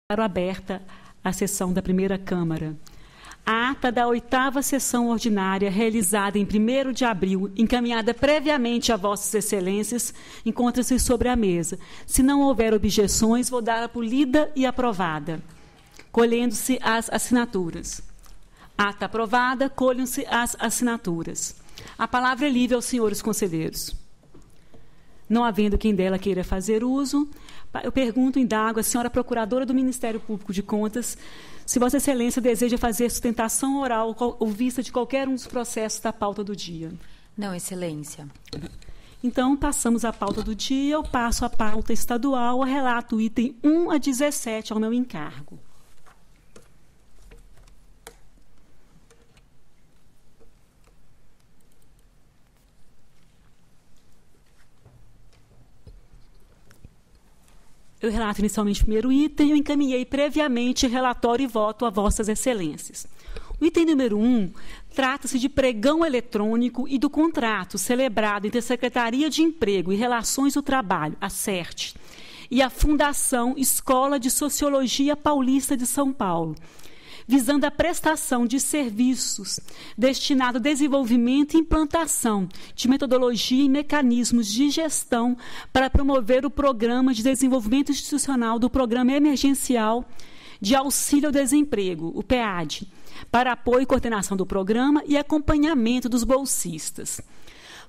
aberta a sessão da primeira Câmara. A ata da 8ª sessão ordinária, realizada em 1º de abril, encaminhada previamente a Vossas Excelências, encontra-se sobre a mesa. Se não houver objeções, vou dar-a por lida e aprovada. Colhendo-se as assinaturas. Ata aprovada, colham-se as assinaturas. A palavra é livre aos senhores conselheiros. Não havendo quem dela queira fazer uso, eu pergunto, indago, a senhora Procuradora do Ministério Público de Contas, se Vossa Excelência deseja fazer sustentação oral ou vista de qualquer um dos processos da pauta do dia. Não, Excelência. Então, passamos à pauta do dia. Eu passo a pauta estadual, relato o item 1 a 17 ao meu encargo. Eu relato inicialmente o primeiro item, eu encaminhei previamente relatório e voto a Vossas Excelências. O item número 1 trata-se de pregão eletrônico e do contrato celebrado entre a Secretaria de Emprego e Relações do Trabalho, a SERT, e a Fundação Escola de Sociologia Paulista de São Paulo, visando a prestação de serviços destinado ao desenvolvimento e implantação de metodologia e mecanismos de gestão para promover o Programa de Desenvolvimento Institucional do Programa Emergencial de Auxílio ao Desemprego, o PEAD, para apoio e coordenação do programa e acompanhamento dos bolsistas.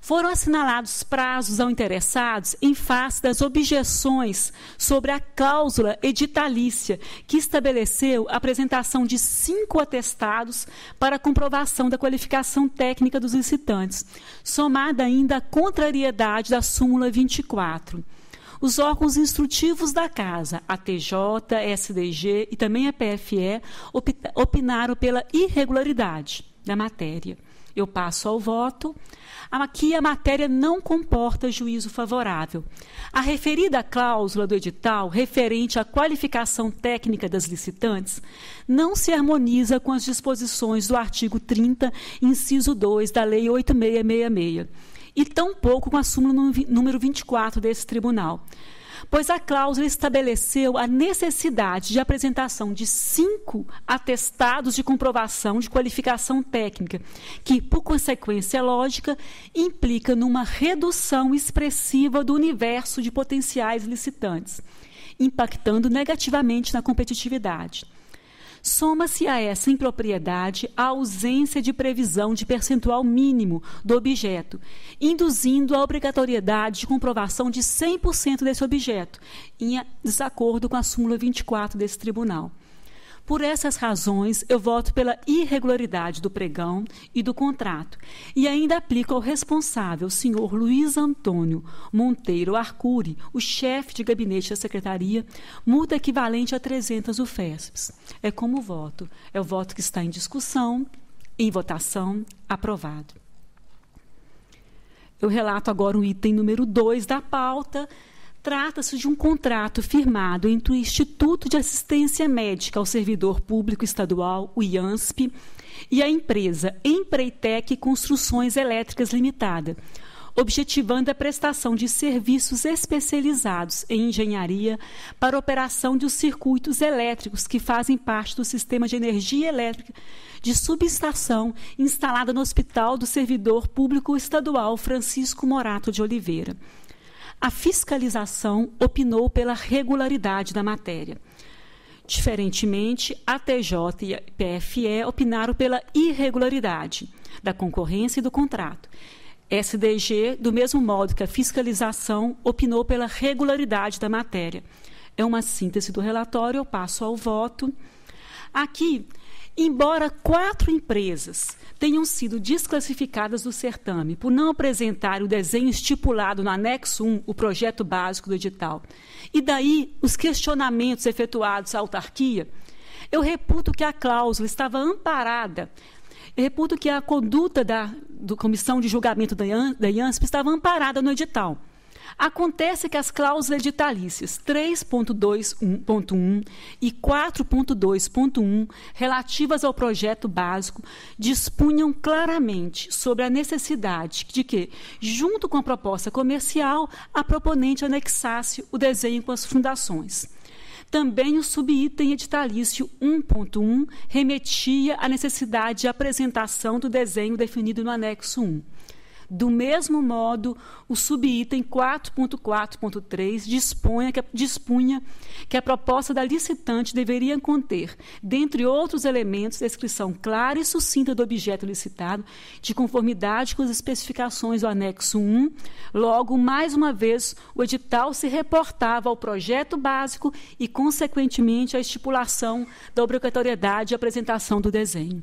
Foram assinalados prazos aos interessados em face das objeções sobre a cláusula editalícia, que estabeleceu a apresentação de 5 atestados para comprovação da qualificação técnica dos licitantes, somada ainda à contrariedade da súmula 24. Os órgãos instrutivos da Casa, a TJ, a SDG e também a PFE, opinaram pela irregularidade da matéria. Eu passo ao voto. Aqui a matéria não comporta juízo favorável. A referida cláusula do edital, referente à qualificação técnica das licitantes, não se harmoniza com as disposições do artigo 30, inciso 2 da Lei 8666, e tampouco com a súmula número 24 desse tribunal, pois a cláusula estabeleceu a necessidade de apresentação de 5 atestados de comprovação de qualificação técnica, que, por consequência lógica, implica numa redução expressiva do universo de potenciais licitantes, impactando negativamente na competitividade. Soma-se a essa impropriedade a ausência de previsão de percentual mínimo do objeto, induzindo a obrigatoriedade de comprovação de 100% desse objeto, em desacordo com a súmula 24 desse tribunal. Por essas razões, eu voto pela irregularidade do pregão e do contrato, e ainda aplico ao responsável, senhor Luiz Antônio Monteiro Arcuri, o chefe de gabinete da Secretaria, multa equivalente a 300 UFESPs. É como voto. É o voto que está em discussão, em votação, aprovado. Eu relato agora o item número 2 da pauta. Trata-se de um contrato firmado entre o Instituto de Assistência Médica ao Servidor Público Estadual, o IANSP, e a empresa Empreitec Construções Elétricas Limitada, objetivando a prestação de serviços especializados em engenharia para a operação dos circuitos elétricos que fazem parte do sistema de energia elétrica de subestação instalada no Hospital do Servidor Público Estadual Francisco Morato de Oliveira. A fiscalização opinou pela regularidade da matéria. Diferentemente, a TJ e a PFE opinaram pela irregularidade da concorrência e do contrato. SDG, do mesmo modo que a fiscalização, opinou pela regularidade da matéria. É uma síntese do relatório, eu passo ao voto. Aqui, embora 4 empresas tenham sido desclassificadas do certame por não apresentar o desenho estipulado no anexo 1, o projeto básico do edital, e daí os questionamentos efetuados à autarquia, eu reputo que a cláusula estava amparada, eu reputo que a conduta da Comissão de Julgamento da IANSP estava amparada no edital. Acontece que as cláusulas editalícias 3.2.1 e 4.2.1, relativas ao projeto básico, dispunham claramente sobre a necessidade de que, junto com a proposta comercial, a proponente anexasse o desenho com as fundações. Também o subitem editalício 1.1 remetia à necessidade de apresentação do desenho definido no anexo 1. Do mesmo modo, o subitem 4.4.3 dispunha que a proposta da licitante deveria conter, dentre outros elementos, descrição clara e sucinta do objeto licitado, de conformidade com as especificações do anexo 1. Logo, mais uma vez, o edital se reportava ao projeto básico e, consequentemente, à estipulação da obrigatoriedade de apresentação do desenho.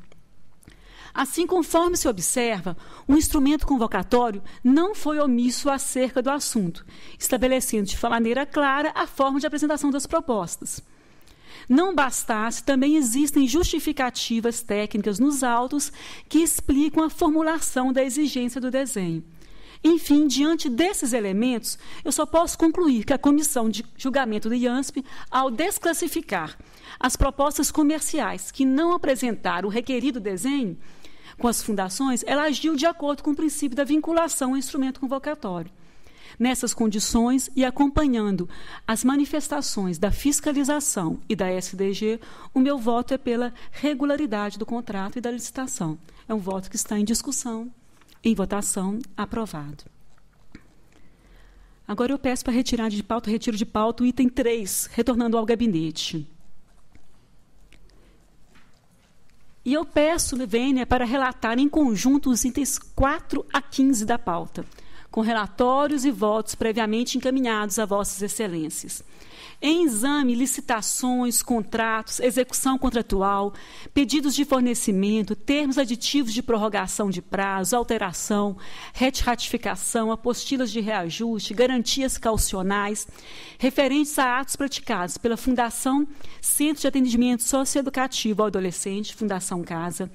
Assim, conforme se observa, o instrumento convocatório não foi omisso acerca do assunto, estabelecendo de maneira clara a forma de apresentação das propostas. Não bastasse, também existem justificativas técnicas nos autos que explicam a formulação da exigência do desenho. Enfim, diante desses elementos, eu só posso concluir que a Comissão de Julgamento do IANSP, ao desclassificar as propostas comerciais que não apresentaram o requerido desenho com as fundações, ela agiu de acordo com o princípio da vinculação ao instrumento convocatório. Nessas condições, e acompanhando as manifestações da fiscalização e da SDG, o meu voto é pela regularidade do contrato e da licitação. É um voto que está em discussão, em votação, aprovado. Agora eu peço para retiro de pauta o item 3, retornando ao gabinete. E eu peço, Vênia, para relatar em conjunto os itens 4 a 15 da pauta, com relatórios e votos previamente encaminhados a vossas excelências. Em exame, licitações, contratos, execução contratual, pedidos de fornecimento, termos aditivos de prorrogação de prazo, alteração, retificação, apostilas de reajuste, garantias caucionais, referentes a atos praticados pela Fundação Centro de Atendimento Socioeducativo ao Adolescente, Fundação Casa,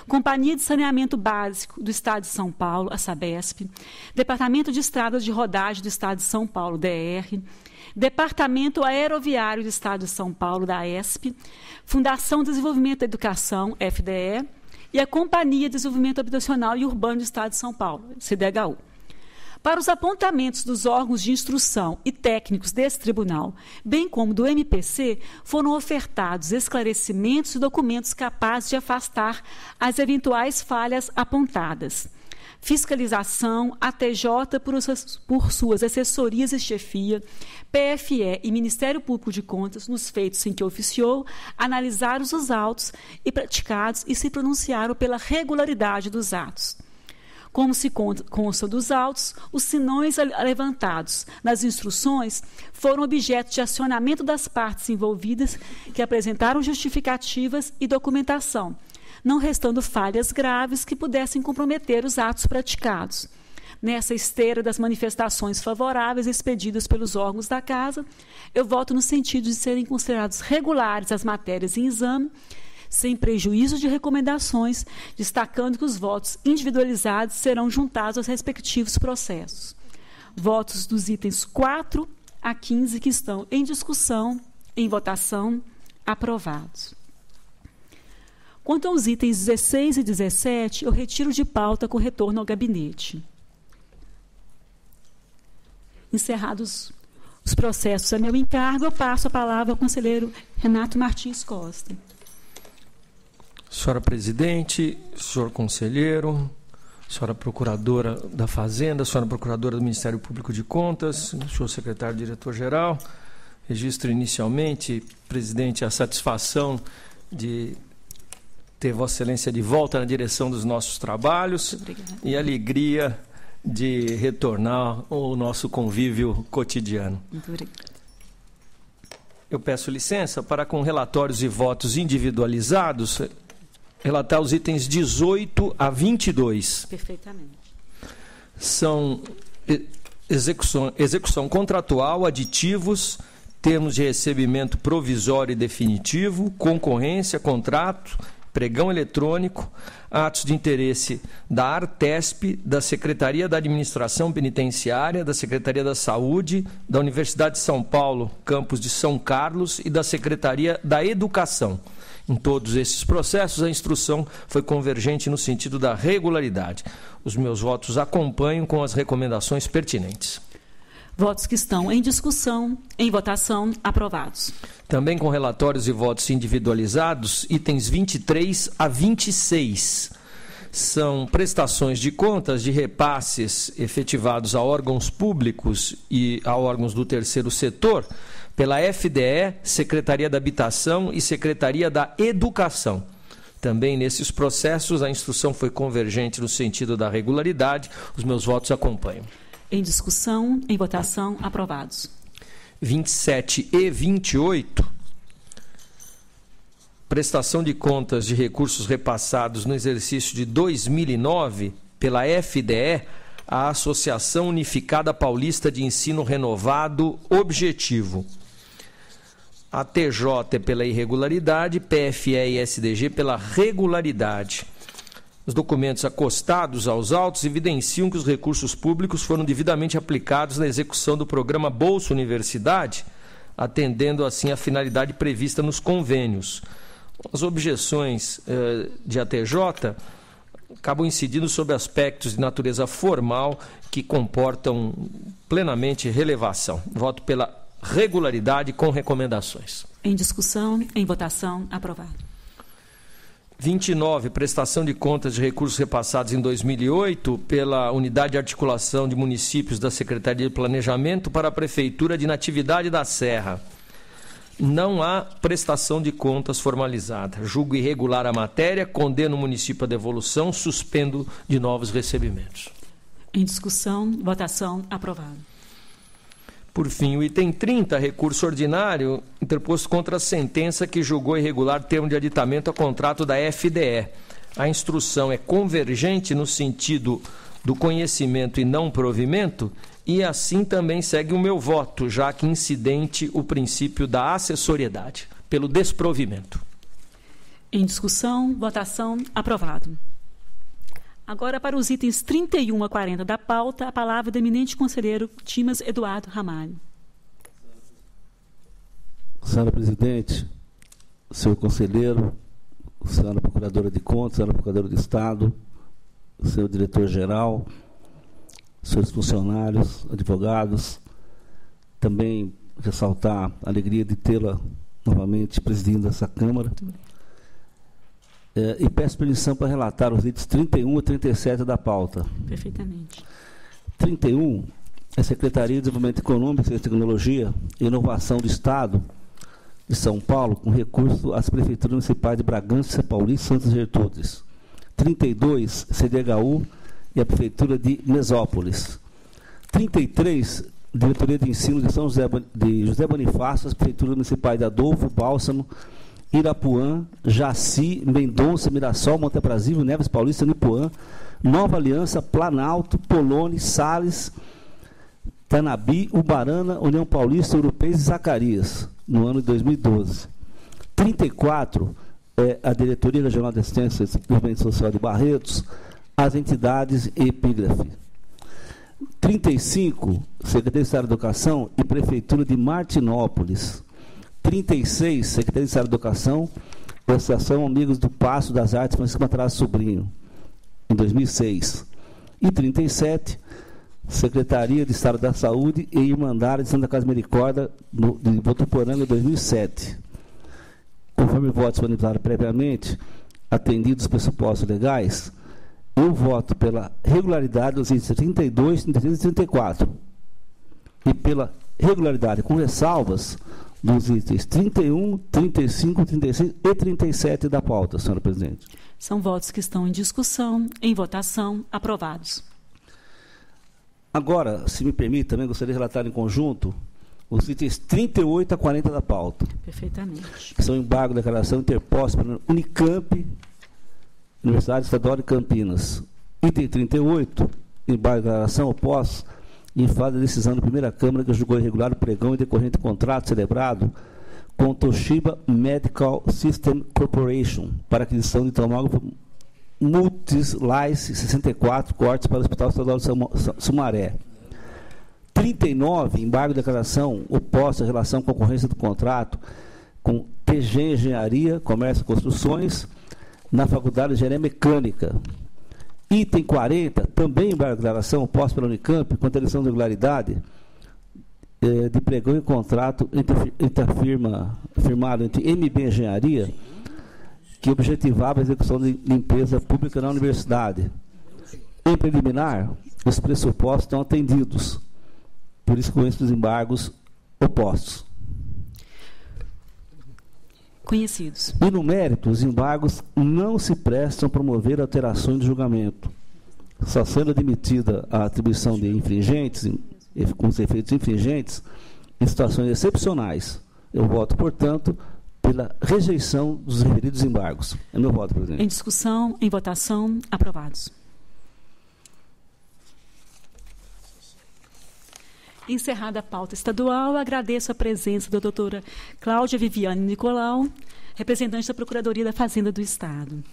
Companhia de Saneamento Básico do Estado de São Paulo, a Sabesp, Departamento de Estradas de Rodagem do Estado de São Paulo, DR, Departamento Aeroviário do Estado de São Paulo, da AESP, Fundação de Desenvolvimento da Educação, FDE, e a Companhia de Desenvolvimento Habitacional e Urbano do Estado de São Paulo, CDHU. Para os apontamentos dos órgãos de instrução e técnicos desse tribunal, bem como do MPC, foram ofertados esclarecimentos e documentos capazes de afastar as eventuais falhas apontadas. Fiscalização, ATJ por suas assessorias e chefia, PFE e Ministério Público de Contas, nos feitos em que oficiou, analisaram os autos e praticados e se pronunciaram pela regularidade dos atos. Como se consta dos autos, os sinões levantados nas instruções foram objeto de acionamento das partes envolvidas que apresentaram justificativas e documentação, não restando falhas graves que pudessem comprometer os atos praticados. Nessa esteira das manifestações favoráveis expedidas pelos órgãos da Casa, eu voto no sentido de serem considerados regulares as matérias em exame, sem prejuízo de recomendações, destacando que os votos individualizados serão juntados aos respectivos processos. Votos dos itens 4 a 15 que estão em discussão, em votação, aprovados. Quanto aos itens 16 e 17, eu retiro de pauta com retorno ao gabinete. Encerrados os processos a meu encargo, eu passo a palavra ao conselheiro Renato Martins Costa. Senhora presidente, senhor conselheiro, senhora procuradora da Fazenda, senhora procuradora do Ministério Público de Contas, senhor secretário diretor-geral, registro inicialmente, presidente, a satisfação de ter Vossa Excelência de volta na direção dos nossos trabalhos e a alegria de retornar ao nosso convívio cotidiano. Muito obrigada. Eu peço licença para, com relatórios e votos individualizados, relatar os itens 18 a 22. Perfeitamente. São execução contratual, aditivos, termos de recebimento provisório e definitivo, concorrência, contrato, pregão eletrônico, atos de interesse da Artesp, da Secretaria da Administração Penitenciária, da Secretaria da Saúde, da Universidade de São Paulo, campus de São Carlos e da Secretaria da Educação. Em todos esses processos, a instrução foi convergente no sentido da regularidade. Os meus votos acompanham com as recomendações pertinentes. Votos que estão em discussão, em votação, aprovados. Também com relatórios e votos individualizados, itens 23 a 26. São prestações de contas de repasses efetivados a órgãos públicos e a órgãos do terceiro setor pela FDE, Secretaria da Habitação e Secretaria da Educação. Também nesses processos a instrução foi convergente no sentido da regularidade. Os meus votos acompanham. Em discussão, em votação, aprovados. 27 e 28. Prestação de contas de recursos repassados no exercício de 2009 pela FDE, a Associação Unificada Paulista de Ensino Renovado Objetivo. A TJ é pela irregularidade, PFE e SDG pela regularidade. Os documentos acostados aos autos evidenciam que os recursos públicos foram devidamente aplicados na execução do programa Bolsa Universidade, atendendo assim a finalidade prevista nos convênios. As objeções de ATJ acabam incidindo sobre aspectos de natureza formal que comportam plenamente relevação. Voto pela regularidade com recomendações. Em discussão, em votação, aprovado. 29, prestação de contas de recursos repassados em 2008 pela Unidade de Articulação de Municípios da Secretaria de Planejamento para a Prefeitura de Natividade da Serra. Não há prestação de contas formalizada. Julgo irregular a matéria, condeno o município à devolução, suspendo de novos recebimentos. Em discussão, votação, aprovado. Por fim, o item 30, recurso ordinário, interposto contra a sentença que julgou irregular termo de aditamento a contrato da FDE. A instrução é convergente no sentido do conhecimento e não provimento, e assim também segue o meu voto, já que incidente o princípio da acessoriedade, pelo desprovimento. Em discussão, votação, aprovado. Agora, para os itens 31 a 40 da pauta, a palavra do eminente conselheiro Dimas Eduardo Ramalho. Senhora Presidente, senhor conselheiro, senhora Procuradora de Contas, senhora Procuradora de Estado, senhor diretor-geral, senhores funcionários, advogados, também ressaltar a alegria de tê-la novamente presidindo essa Câmara. E peço permissão para relatar os itens 31 e 37 da pauta. Perfeitamente. 31 é a Secretaria de Desenvolvimento Econômico, Ciência e Tecnologia e Inovação do Estado de São Paulo, com recurso às prefeituras municipais de Bragança, Paulista e Santa Gertrudes. 32, CDHU e a Prefeitura de Mesópolis. 33, Diretoria de Ensino de São José, de José Bonifácio, as Prefeituras Municipais de Adolfo, Bálsamo, Irapuã, Jaci, Mendonça, Mirassol, Monteprazível, Neves Paulista, Nipuã, Nova Aliança, Planalto, Polônia, Sales, Tanabi, Ubarana, União Paulista, Europeus e Zacarias, no ano de 2012. 34 é a Diretoria Regional de Assistência e Desenvolvimento Social de Barretos, as entidades e epígrafe. 35, Secretaria de Estado de Educação e Prefeitura de Martinópolis. 36, Secretaria de Estado de Educação e Associação Amigos do Paço das Artes Francisco Matarazzo Sobrinho, em 2006. E 37, Secretaria de Estado da Saúde e Irmandade de Santa Casa Misericórdia, de Votuporanga, em 2007. Conforme votos disponibilizados previamente, atendidos os pressupostos legais, eu voto pela regularidade dos itens 32, 33 e 34. E pela regularidade com ressalvas dos itens 31, 35, 36 e 37 da pauta, senhora Presidente. São votos que estão em discussão, em votação, aprovados. Agora, se me permite, também gostaria de relatar em conjunto os itens 38 a 40 da pauta. Perfeitamente. Que são embargo de declaração interposta pela Unicamp, Universidade Estadual de Campinas. Item 38, embargo de declaração oposto em fase da decisão da primeira Câmara que julgou irregular o pregão e decorrente contrato celebrado com Toshiba Medical System Corporation para aquisição de tomógrafo Multislice 64 cortes para o Hospital Estadual de Sumaré. 39, embargo de declaração oposta em relação à concorrência do contrato com TG Engenharia, Comércio e Construções na Faculdade de Engenharia Mecânica. Item 40, também embargo de declaração oposta pela Unicamp contra a eleição de regularidade de pregão e contrato firmado entre MB Engenharia, que objetivava a execução de limpeza pública na universidade. Em preliminar, os pressupostos estão atendidos, por isso conheço os embargos opostos. Conhecidos. E no mérito, os embargos não se prestam a promover alterações de julgamento, só sendo admitida a atribuição de infringentes, com os efeitos infringentes, em situações excepcionais. Eu voto, portanto, pela rejeição dos referidos embargos. É meu voto, presidente. Em discussão, em votação, aprovados. Encerrada a pauta estadual, agradeço a presença da doutora Cláudia Viviane Nicolau, representante da Procuradoria da Fazenda do Estado.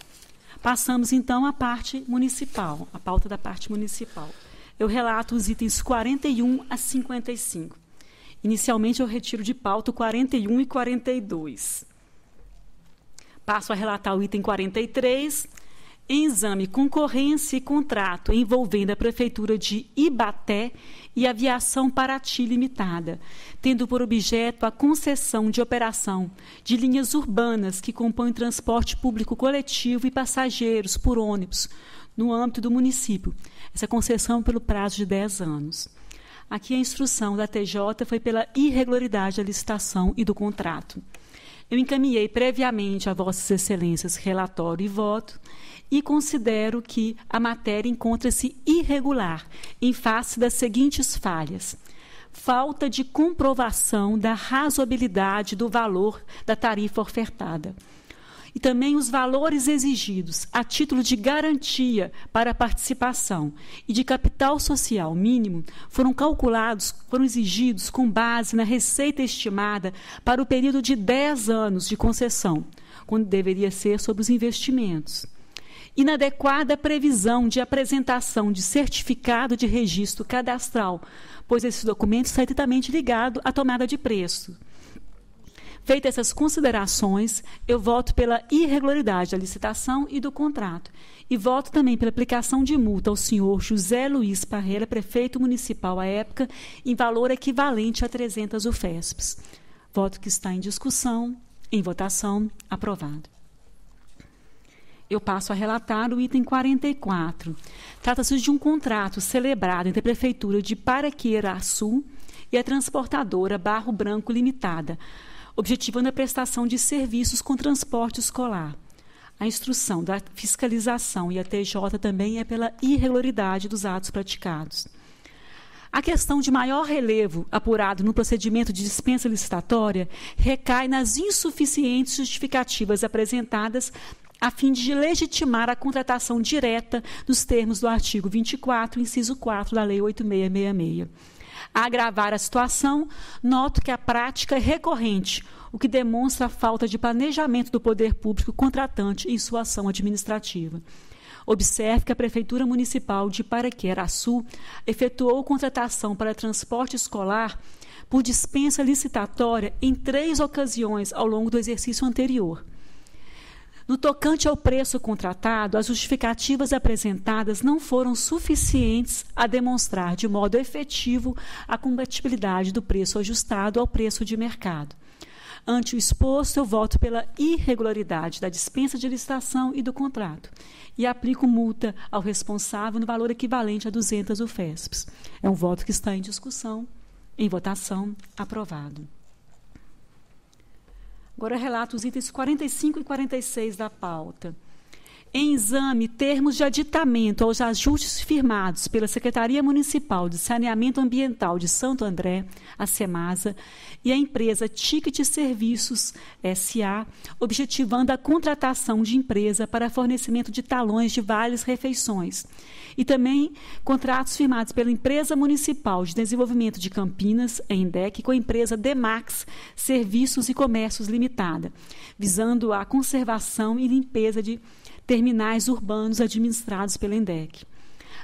Passamos, então, à parte municipal, a pauta da parte municipal. Eu relato os itens 41 a 55. Inicialmente, eu retiro de pauta o 41 e 42. Passo a relatar o item 43, em exame, concorrência e contrato envolvendo a Prefeitura de Ibaté e Aviação Paraty Limitada, tendo por objeto a concessão de operação de linhas urbanas que compõem transporte público coletivo e passageiros por ônibus no âmbito do município. Essa concessão pelo prazo de 10 anos. Aqui a instrução da TJ foi pela irregularidade da licitação e do contrato. Eu encaminhei previamente a Vossas Excelências relatório e voto e considero que a matéria encontra-se irregular em face das seguintes falhas: falta de comprovação da razoabilidade do valor da tarifa ofertada, e também os valores exigidos a título de garantia para a participação e de capital social mínimo foram exigidos com base na receita estimada para o período de 10 anos de concessão, quando deveria ser sobre os investimentos. Inadequada previsão de apresentação de certificado de registro cadastral, pois esse documento está diretamente ligado à tomada de preço. Feitas essas considerações, eu voto pela irregularidade da licitação e do contrato. E voto também pela aplicação de multa ao senhor José Luiz Parreira, prefeito municipal à época, em valor equivalente a 300 UFESPs. Voto que está em discussão, em votação, aprovado. Eu passo a relatar o item 44. Trata-se de um contrato celebrado entre a Prefeitura de Paraqueiraçu e a transportadora Barro Branco Limitada, objetivando a prestação de serviços com transporte escolar. A instrução da fiscalização e a TJ também é pela irregularidade dos atos praticados. A questão de maior relevo apurado no procedimento de dispensa licitatória recai nas insuficientes justificativas apresentadas a fim de legitimar a contratação direta nos termos do artigo 24, inciso 4 da Lei 8666. A agravar a situação, noto que a prática é recorrente, o que demonstra a falta de planejamento do poder público contratante em sua ação administrativa. Observe que a Prefeitura Municipal de Paraqueiraçu efetuou contratação para transporte escolar por dispensa licitatória em 3 ocasiões ao longo do exercício anterior. No tocante ao preço contratado, as justificativas apresentadas não foram suficientes a demonstrar de modo efetivo a compatibilidade do preço ajustado ao preço de mercado. Ante o exposto, eu voto pela irregularidade da dispensa de licitação e do contrato e aplico multa ao responsável no valor equivalente a 200 UFESPs. É um voto que está em discussão, em votação, aprovado. Agora relato os itens 45 e 46 da pauta. Em exame, termos de aditamento aos ajustes firmados pela Secretaria Municipal de Saneamento Ambiental de Santo André, a SEMASA, e a empresa Ticket Serviços S.A., objetivando a contratação de empresa para fornecimento de talões de vales-refeições. E também contratos firmados pela Empresa Municipal de Desenvolvimento de Campinas, a ENDEC, com a empresa Demax Serviços e Comércios Limitada, visando a conservação e limpeza de terminais urbanos administrados pela ENDEC.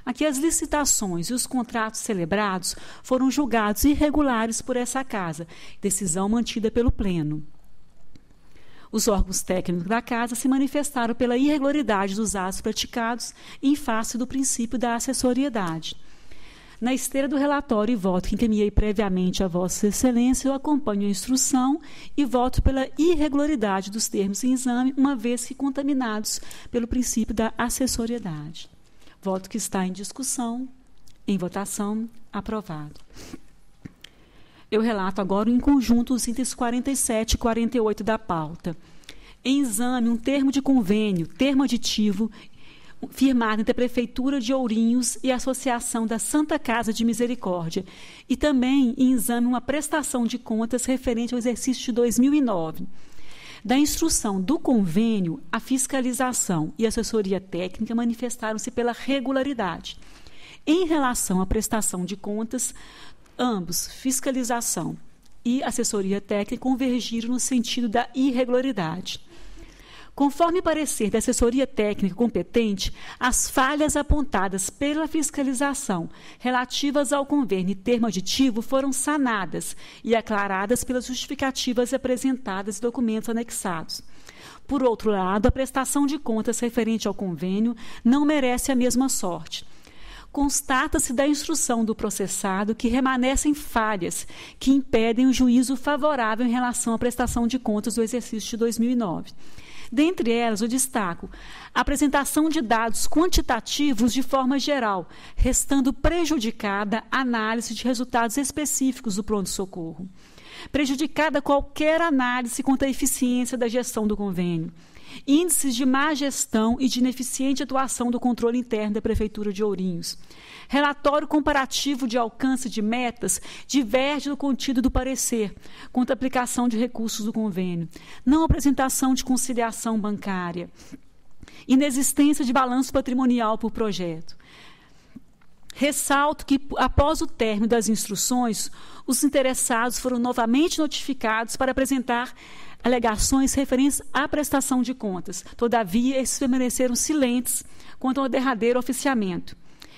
Aqui as licitações e os contratos celebrados foram julgados irregulares por essa Casa, decisão mantida pelo Pleno. Os órgãos técnicos da Casa se manifestaram pela irregularidade dos atos praticados em face do princípio da assessoriedade. Na esteira do relatório e voto que encaminhei previamente a Vossa Excelência, eu acompanho a instrução e voto pela irregularidade dos termos em exame, uma vez que contaminados pelo princípio da acessoriedade. Voto que está em discussão, em votação, aprovado. Eu relato agora em conjunto os itens 47 e 48 da pauta. Em exame, um termo de convênio, termo aditivo, firmado entre a Prefeitura de Ourinhos e a Associação da Santa Casa de Misericórdia. E também em exame uma prestação de contas referente ao exercício de 2009. Da instrução do convênio, a fiscalização e a assessoria técnica manifestaram-se pela regularidade. Em relação à prestação de contas, ambos, fiscalização e assessoria técnica, convergiram no sentido da irregularidade. Conforme parecer da assessoria técnica competente, as falhas apontadas pela fiscalização relativas ao convênio e termo aditivo foram sanadas e aclaradas pelas justificativas apresentadas e documentos anexados. Por outro lado, a prestação de contas referente ao convênio não merece a mesma sorte. Constata-se da instrução do processado que remanescem falhas que impedem o juízo favorável em relação à prestação de contas do exercício de 2009. Dentre elas, eu destaco a apresentação de dados quantitativos de forma geral, restando prejudicada a análise de resultados específicos do pronto-socorro. Prejudicada qualquer análise quanto à eficiência da gestão do convênio. Índices de má gestão e de ineficiente atuação do controle interno da Prefeitura de Ourinhos. Relatório comparativo de alcance de metas diverge do contido do parecer, quanto à aplicação de recursos do convênio. Não apresentação de conciliação bancária. Inexistência de balanço patrimonial por projeto. Ressalto que, após o término das instruções, os interessados foram novamente notificados para apresentar alegações referentes à prestação de contas. Todavia, esses permaneceram silentes quanto ao derradeiro oficiamento.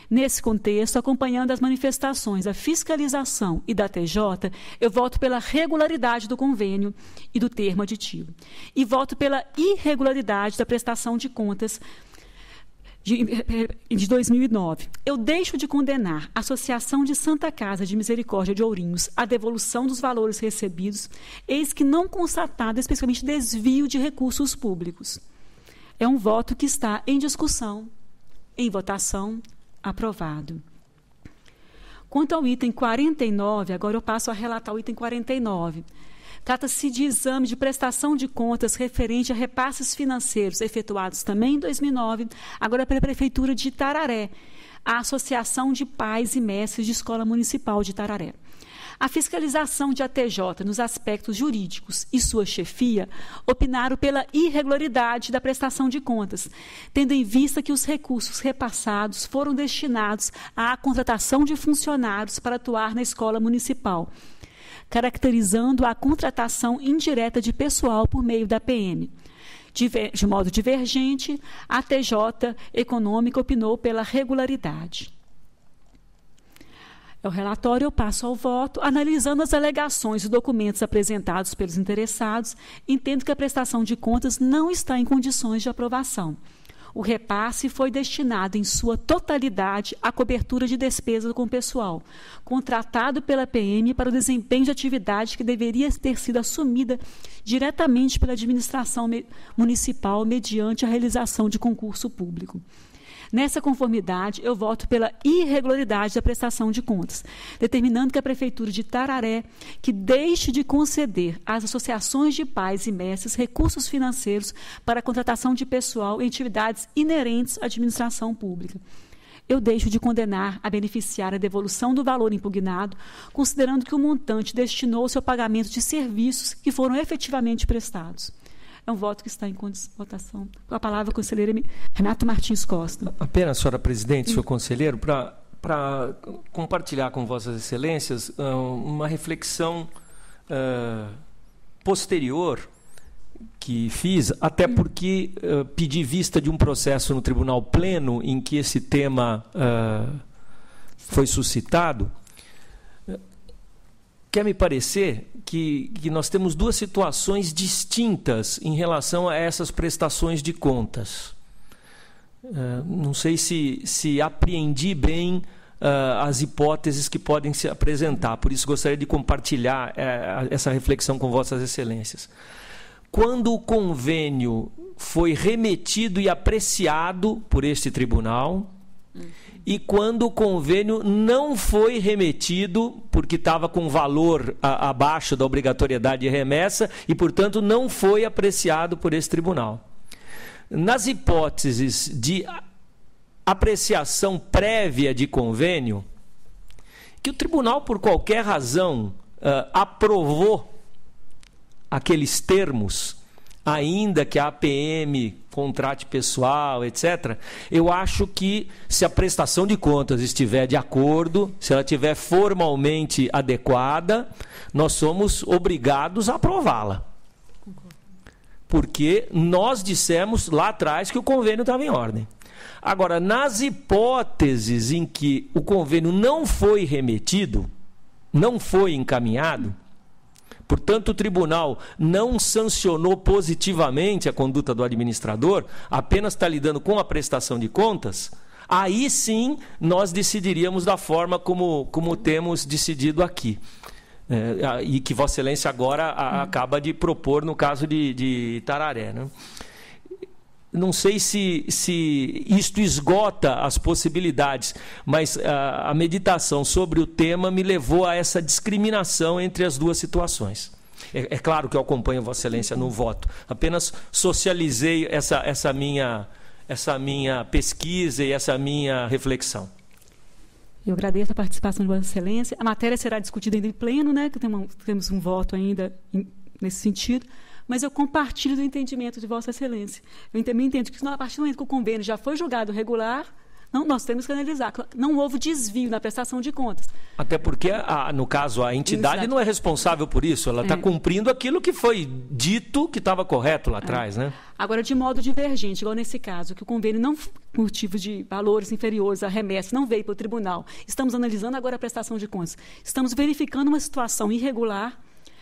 Nesse contexto, acompanhando as manifestações da fiscalização e da TJ, eu voto pela regularidade do convênio e do termo aditivo. E voto pela irregularidade da prestação de contas de 2009. Eu deixo de condenar a Associação de Santa Casa de Misericórdia de Ourinhos à devolução dos valores recebidos, eis que não constatado especificamente desvio de recursos públicos. É um voto que está em discussão, em votação, aprovado. Quanto ao item 49, agora eu passo a relatar o item 49. Trata-se de exame de prestação de contas referente a repasses financeiros efetuados também em 2009, agora pela Prefeitura de Itararé, a Associação de Pais e Mestres de Escola Municipal de Itararé. A fiscalização de ATJ nos aspectos jurídicos e sua chefia opinaram pela irregularidade da prestação de contas, tendo em vista que os recursos repassados foram destinados à contratação de funcionários para atuar na escola municipal, caracterizando a contratação indireta de pessoal por meio da PM. De modo divergente, a TJ Econômica opinou pela regularidade. O relatório eu passo ao voto, analisando as alegações e documentos apresentados pelos interessados, entendo que a prestação de contas não está em condições de aprovação. O repasse foi destinado em sua totalidade à cobertura de despesas com pessoal, contratado pela PM para o desempenho de atividade que deveria ter sido assumida diretamente pela administração municipal mediante a realização de concurso público. Nessa conformidade, eu voto pela irregularidade da prestação de contas, determinando que a Prefeitura de Itararé que deixe de conceder às associações de pais e mestres recursos financeiros para a contratação de pessoal em atividades inerentes à administração pública. Eu deixo de condenar a beneficiária a devolução do valor impugnado, considerando que o montante destinou-se ao pagamento de serviços que foram efetivamente prestados. É um voto que está em votação. Com a palavra, o conselheiro Renato Martins Costa. Apenas, senhora presidente, senhor conselheiro, para compartilhar com vossas excelências uma reflexão posterior que fiz, até porque pedi vista de um processo no Tribunal Pleno em que esse tema foi suscitado. Quer me parecer que nós temos duas situações distintas em relação a essas prestações de contas. Não sei se apreendi bem as hipóteses que podem se apresentar. Por isso, gostaria de compartilhar essa reflexão com Vossas Excelências. Quando o convênio foi remetido e apreciado por este tribunal, e quando o convênio não foi remetido, porque estava com valor abaixo da obrigatoriedade de remessa, e, portanto, não foi apreciado por esse tribunal. Nas hipóteses de apreciação prévia de convênio, que o tribunal, por qualquer razão, aprovou aqueles termos, ainda que a APM contrate pessoal, etc., eu acho que, se a prestação de contas estiver de acordo, se ela estiver formalmente adequada, nós somos obrigados a aprová-la. Porque nós dissemos lá atrás que o convênio estava em ordem. Agora, nas hipóteses em que o convênio não foi remetido, não foi encaminhado, portanto, o tribunal não sancionou positivamente a conduta do administrador, apenas está lidando com a prestação de contas, aí sim nós decidiríamos da forma como temos decidido aqui. E que Vossa Excelência agora acaba de propor no caso de Itararé, né? Não sei se isto esgota as possibilidades, mas a meditação sobre o tema me levou a essa discriminação entre as duas situações. É claro que eu acompanho Vossa Excelência no voto. Apenas socializei essa minha pesquisa e essa minha reflexão. Eu agradeço a participação de Vossa Excelência. A matéria será discutida ainda em pleno, né? Que temos um voto ainda nesse sentido. Mas eu compartilho do entendimento de Vossa Excelência. Eu também entendo que, a partir do momento que o convênio já foi julgado regular, nós temos que analisar. Não houve desvio na prestação de contas. Até porque, no caso, a entidade não é responsável por isso. Ela está cumprindo aquilo que foi dito que estava correto lá atrás, né? Agora, de modo divergente, igual nesse caso, que o convênio, não, por motivo de valores inferiores à remessa, não veio para o tribunal. Estamos analisando agora a prestação de contas. Estamos verificando uma situação irregular.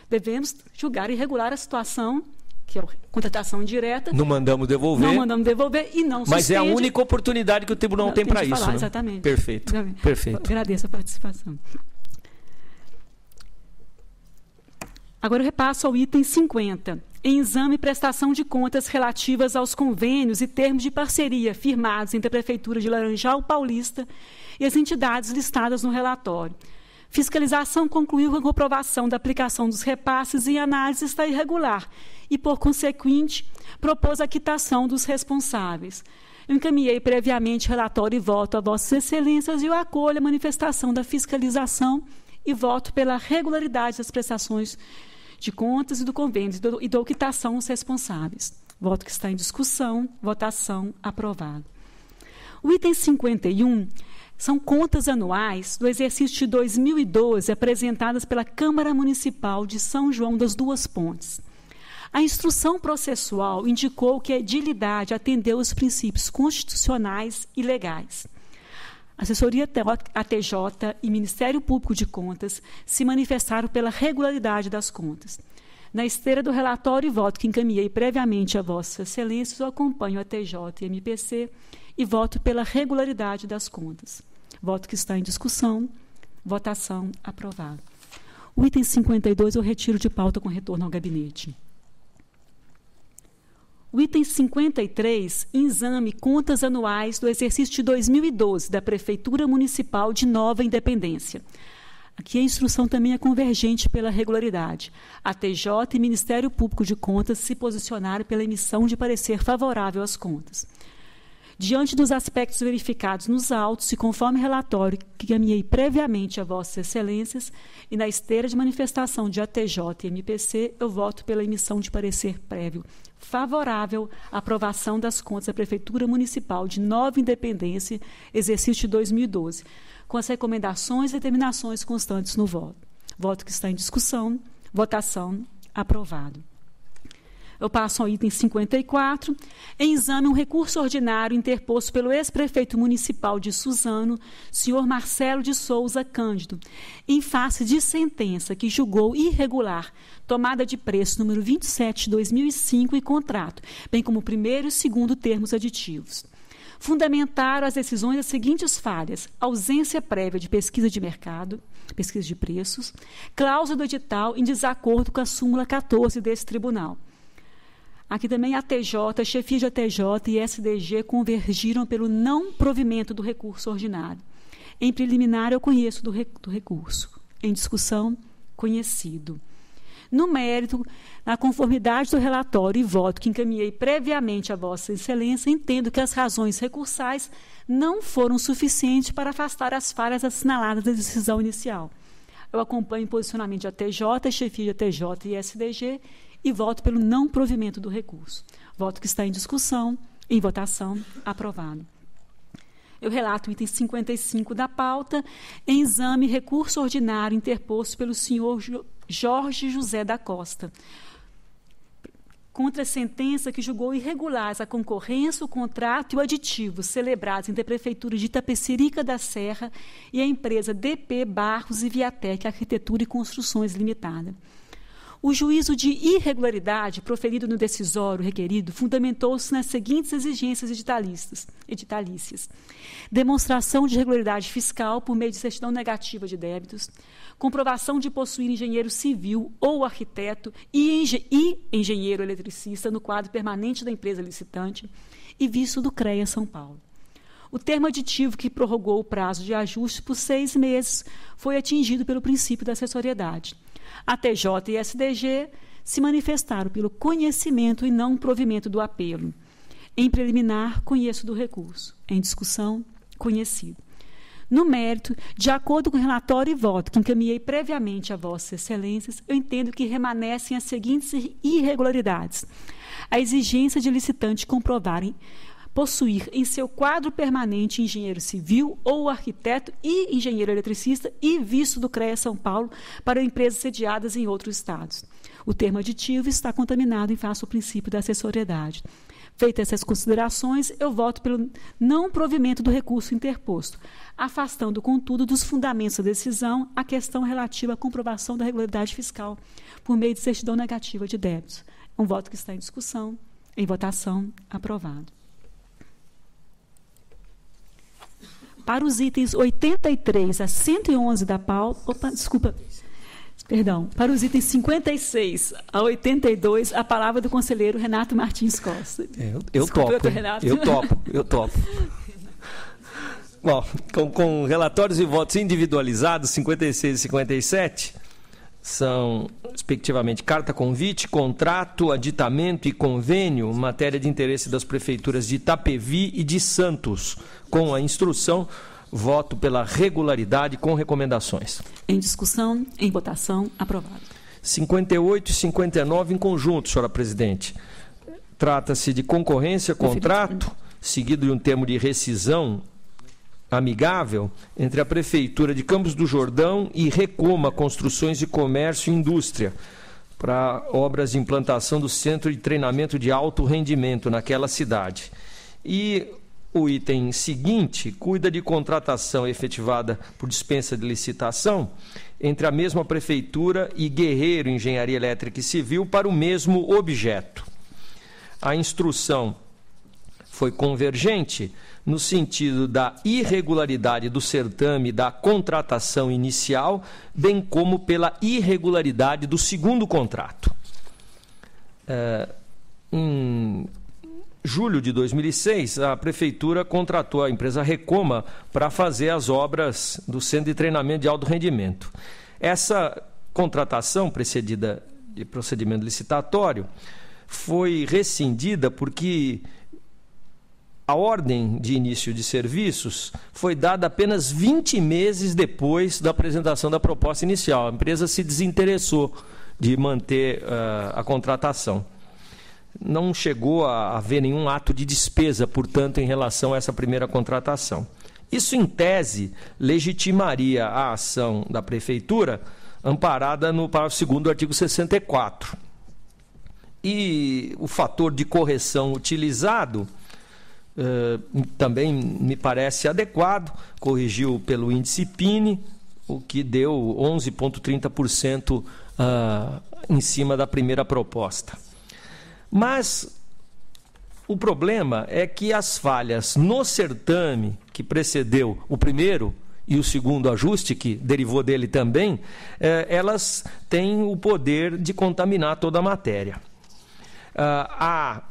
Devemos julgar irregular a situação, que é a contratação indireta. Não mandamos devolver. Não mandamos devolver e não suspende. Mas é a única oportunidade que o tribunal tem para isso. Né? Exatamente. Perfeito. Perfeito. Agradeço a participação. Agora eu repasso ao item 50. Em exame e prestação de contas relativas aos convênios e termos de parceria firmados entre a Prefeitura de Laranjal Paulista e as entidades listadas no relatório. Fiscalização concluiu com a comprovação da aplicação dos repasses e análise está irregular e, por consequente, propôs a quitação dos responsáveis. Eu encaminhei previamente relatório e voto a Vossas Excelências e eu acolho a manifestação da fiscalização e voto pela regularidade das prestações de contas e do convênio e da quitação dos responsáveis. Voto que está em discussão, votação aprovado. O item 51 são contas anuais do exercício de 2012 apresentadas pela Câmara Municipal de São João das Duas Pontes. A instrução processual indicou que a edilidade atendeu os princípios constitucionais e legais. Assessoria ATJ e Ministério Público de Contas se manifestaram pela regularidade das contas. Na esteira do relatório e voto que encaminhei previamente a Vossas Excelências, eu acompanho a TJ e MPC e voto pela regularidade das contas. Voto que está em discussão, votação aprovado. O item 52 eu retiro de pauta com retorno ao gabinete. O item 53, exame contas anuais do exercício de 2012 da Prefeitura Municipal de Nova Independência. Aqui a instrução também é convergente pela regularidade. A TJ e Ministério Público de Contas se posicionaram pela emissão de parecer favorável às contas. Diante dos aspectos verificados nos autos e conforme relatório que encaminhei previamente a Vossas Excelências e na esteira de manifestação de ATJ e MPC, eu voto pela emissão de parecer prévio favorável à aprovação das contas da Prefeitura Municipal de Nova Independência, exercício de 2012, com as recomendações e determinações constantes no voto. Voto que está em discussão, votação aprovado. Eu passo ao item 54. Em exame, um recurso ordinário interposto pelo ex-prefeito municipal de Suzano, senhor Marcelo de Souza Cândido, em face de sentença que julgou irregular tomada de preço número 27/2005 e contrato, bem como o primeiro e segundo termos aditivos. fundamentaram as decisões das seguintes falhas: ausência prévia de pesquisa de mercado, pesquisa de preços, cláusula do edital em desacordo com a súmula 14 desse tribunal. Aqui também a TJ, chefia de ATJ e SDG convergiram pelo não provimento do recurso ordinário. Em preliminar, eu conheço do recurso. Em discussão, conhecido. No mérito, na conformidade do relatório e voto que encaminhei previamente a Vossa Excelência, entendo que as razões recursais não foram suficientes para afastar as falhas assinaladas da decisão inicial. Eu acompanho o posicionamento de ATJ, chefia de ATJ e SDG e voto pelo não provimento do recurso. Voto que está em discussão, em votação, aprovado. Eu relato o item 55 da pauta, em exame recurso ordinário interposto pelo senhor Jorge José da Costa, contra a sentença que julgou irregulares a concorrência, o contrato e o aditivo celebrados entre a Prefeitura de Itapecerica da Serra e a empresa DP Barros e Viatec Arquitetura e Construções Limitada. O juízo de irregularidade proferido no decisório requerido fundamentou-se nas seguintes exigências editalícias: demonstração de regularidade fiscal por meio de certidão negativa de débitos, comprovação de possuir engenheiro civil ou arquiteto e engenheiro eletricista no quadro permanente da empresa licitante e visto do CREA São Paulo. O termo aditivo que prorrogou o prazo de ajuste por 6 meses foi atingido pelo princípio da acessoriedade. A TJ e SDG se manifestaram pelo conhecimento e não provimento do apelo. Em preliminar, conheço do recurso. Em discussão, conhecido. No mérito, de acordo com o relatório e voto que encaminhei previamente a Vossas Excelências, eu entendo que remanescem as seguintes irregularidades: a exigência de licitante comprovarem possuir em seu quadro permanente engenheiro civil ou arquiteto e engenheiro eletricista e visto do CREA São Paulo para empresas sediadas em outros estados. O termo aditivo está contaminado em face ao princípio da acessoriedade. Feitas essas considerações, eu voto pelo não provimento do recurso interposto, afastando, contudo, dos fundamentos da decisão a questão relativa à comprovação da regularidade fiscal por meio de certidão negativa de débitos. Um voto que está em discussão, em votação, aprovado. Para os itens 83 a 111 da pauta... Para os itens 56 a 82, a palavra do conselheiro Renato Martins Costa. Eu topo. Bom, com relatórios e votos individualizados, 56 e 57, são, respectivamente, carta convite, contrato, aditamento e convênio, matéria de interesse das prefeituras de Itapevi e de Santos, com a instrução, voto pela regularidade com recomendações. Em discussão, em votação, aprovado. 58 e 59 em conjunto, senhora presidente. Trata-se de concorrência, contrato, seguido de um termo de rescisão amigável entre a Prefeitura de Campos do Jordão e Recoma Construções de Comércio e Indústria, para obras de implantação do Centro de Treinamento de Alto Rendimento naquela cidade. E o item seguinte cuida de contratação efetivada por dispensa de licitação entre a mesma Prefeitura e Guerreiro Engenharia Elétrica e Civil para o mesmo objeto. A instrução foi convergente no sentido da irregularidade do certame da contratação inicial, bem como pela irregularidade do segundo contrato. Em julho de 2006, a Prefeitura contratou a empresa Recoma para fazer as obras do Centro de Treinamento de Alto Rendimento. Essa contratação, precedida de procedimento licitatório, foi rescindida porque a ordem de início de serviços foi dada apenas 20 meses depois da apresentação da proposta inicial. A empresa se desinteressou de manter a contratação. Não chegou a haver nenhum ato de despesa, portanto, em relação a essa primeira contratação. Isso, em tese, legitimaria a ação da Prefeitura, amparada no parágrafo 2º do artigo 64. E o fator de correção utilizado também me parece adequado, corrigiu pelo índice PINE, o que deu 11,30% em cima da primeira proposta. Mas O problema é que as falhas no certame que precedeu o primeiro e o segundo ajuste, que derivou dele também, elas têm o poder de contaminar toda a matéria. A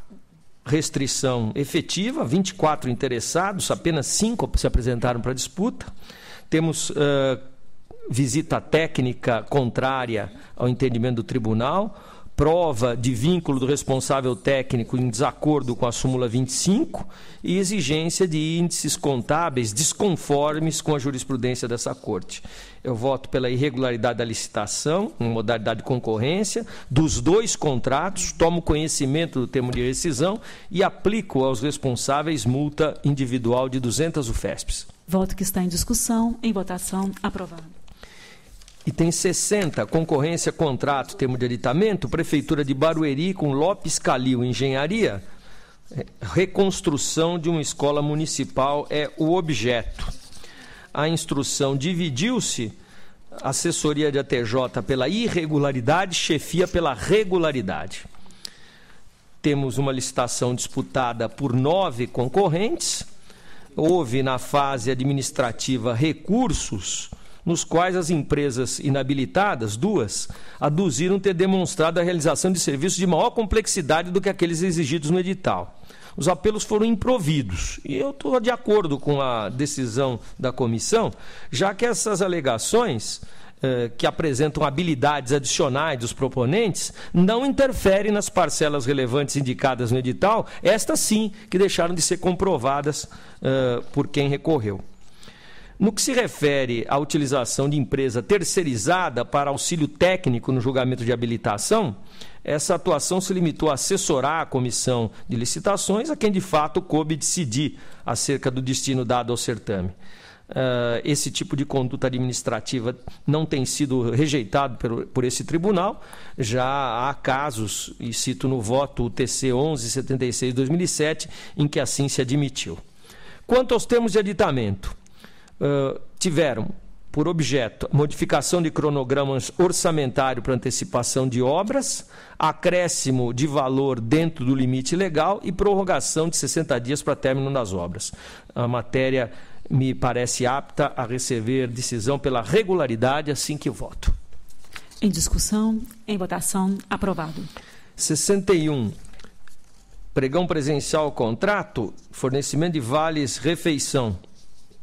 restrição efetiva, 24 interessados, apenas 5 se apresentaram para a disputa. Temos visita técnica contrária ao entendimento do tribunal, prova de vínculo do responsável técnico em desacordo com a súmula 25 e exigência de índices contábeis desconformes com a jurisprudência dessa Corte. Eu voto pela irregularidade da licitação, em modalidade de concorrência, dos 2 contratos, tomo conhecimento do termo de rescisão e aplico aos responsáveis multa individual de 200 UFESPs. Voto que está em discussão, em votação, aprovado. Item 60, concorrência, contrato, termo de aditamento, Prefeitura de Barueri com Lopes Calil Engenharia, reconstrução de uma escola municipal é o objeto. A instrução dividiu-se, assessoria de ATJ pela irregularidade, chefia pela regularidade. Temos uma licitação disputada por 9 concorrentes, houve na fase administrativa recursos, nos quais as empresas inabilitadas, 2, aduziram ter demonstrado a realização de serviços de maior complexidade do que aqueles exigidos no edital. Os apelos foram improvidos, e eu estou de acordo com a decisão da comissão, já que essas alegações, que apresentam habilidades adicionais dos proponentes, não interferem nas parcelas relevantes indicadas no edital, estas sim que deixaram de ser comprovadas por quem recorreu. No que se refere à utilização de empresa terceirizada para auxílio técnico no julgamento de habilitação, essa atuação se limitou a assessorar a comissão de licitações, a quem de fato coube decidir acerca do destino dado ao certame. Esse tipo de conduta administrativa não tem sido rejeitado por esse tribunal. Já há casos, e cito no voto o TC 1176/2007, em que assim se admitiu. Quanto aos termos de aditamento, tiveram por objeto modificação de cronogramas orçamentário para antecipação de obras, acréscimo de valor dentro do limite legal e prorrogação de 60 dias para término das obras. A matéria me parece apta a receber decisão pela regularidade, assim que voto. Em discussão, em votação, aprovado. 61. Pregão presencial contrato, fornecimento de vales refeição.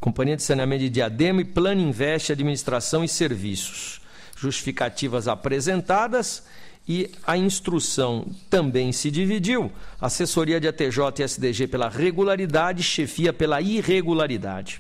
Companhia de Saneamento de Diadema e Plano Invest Administração e Serviços. Justificativas apresentadas e a instrução também se dividiu. Assessoria de ATJ e SDG pela regularidade, chefia pela irregularidade.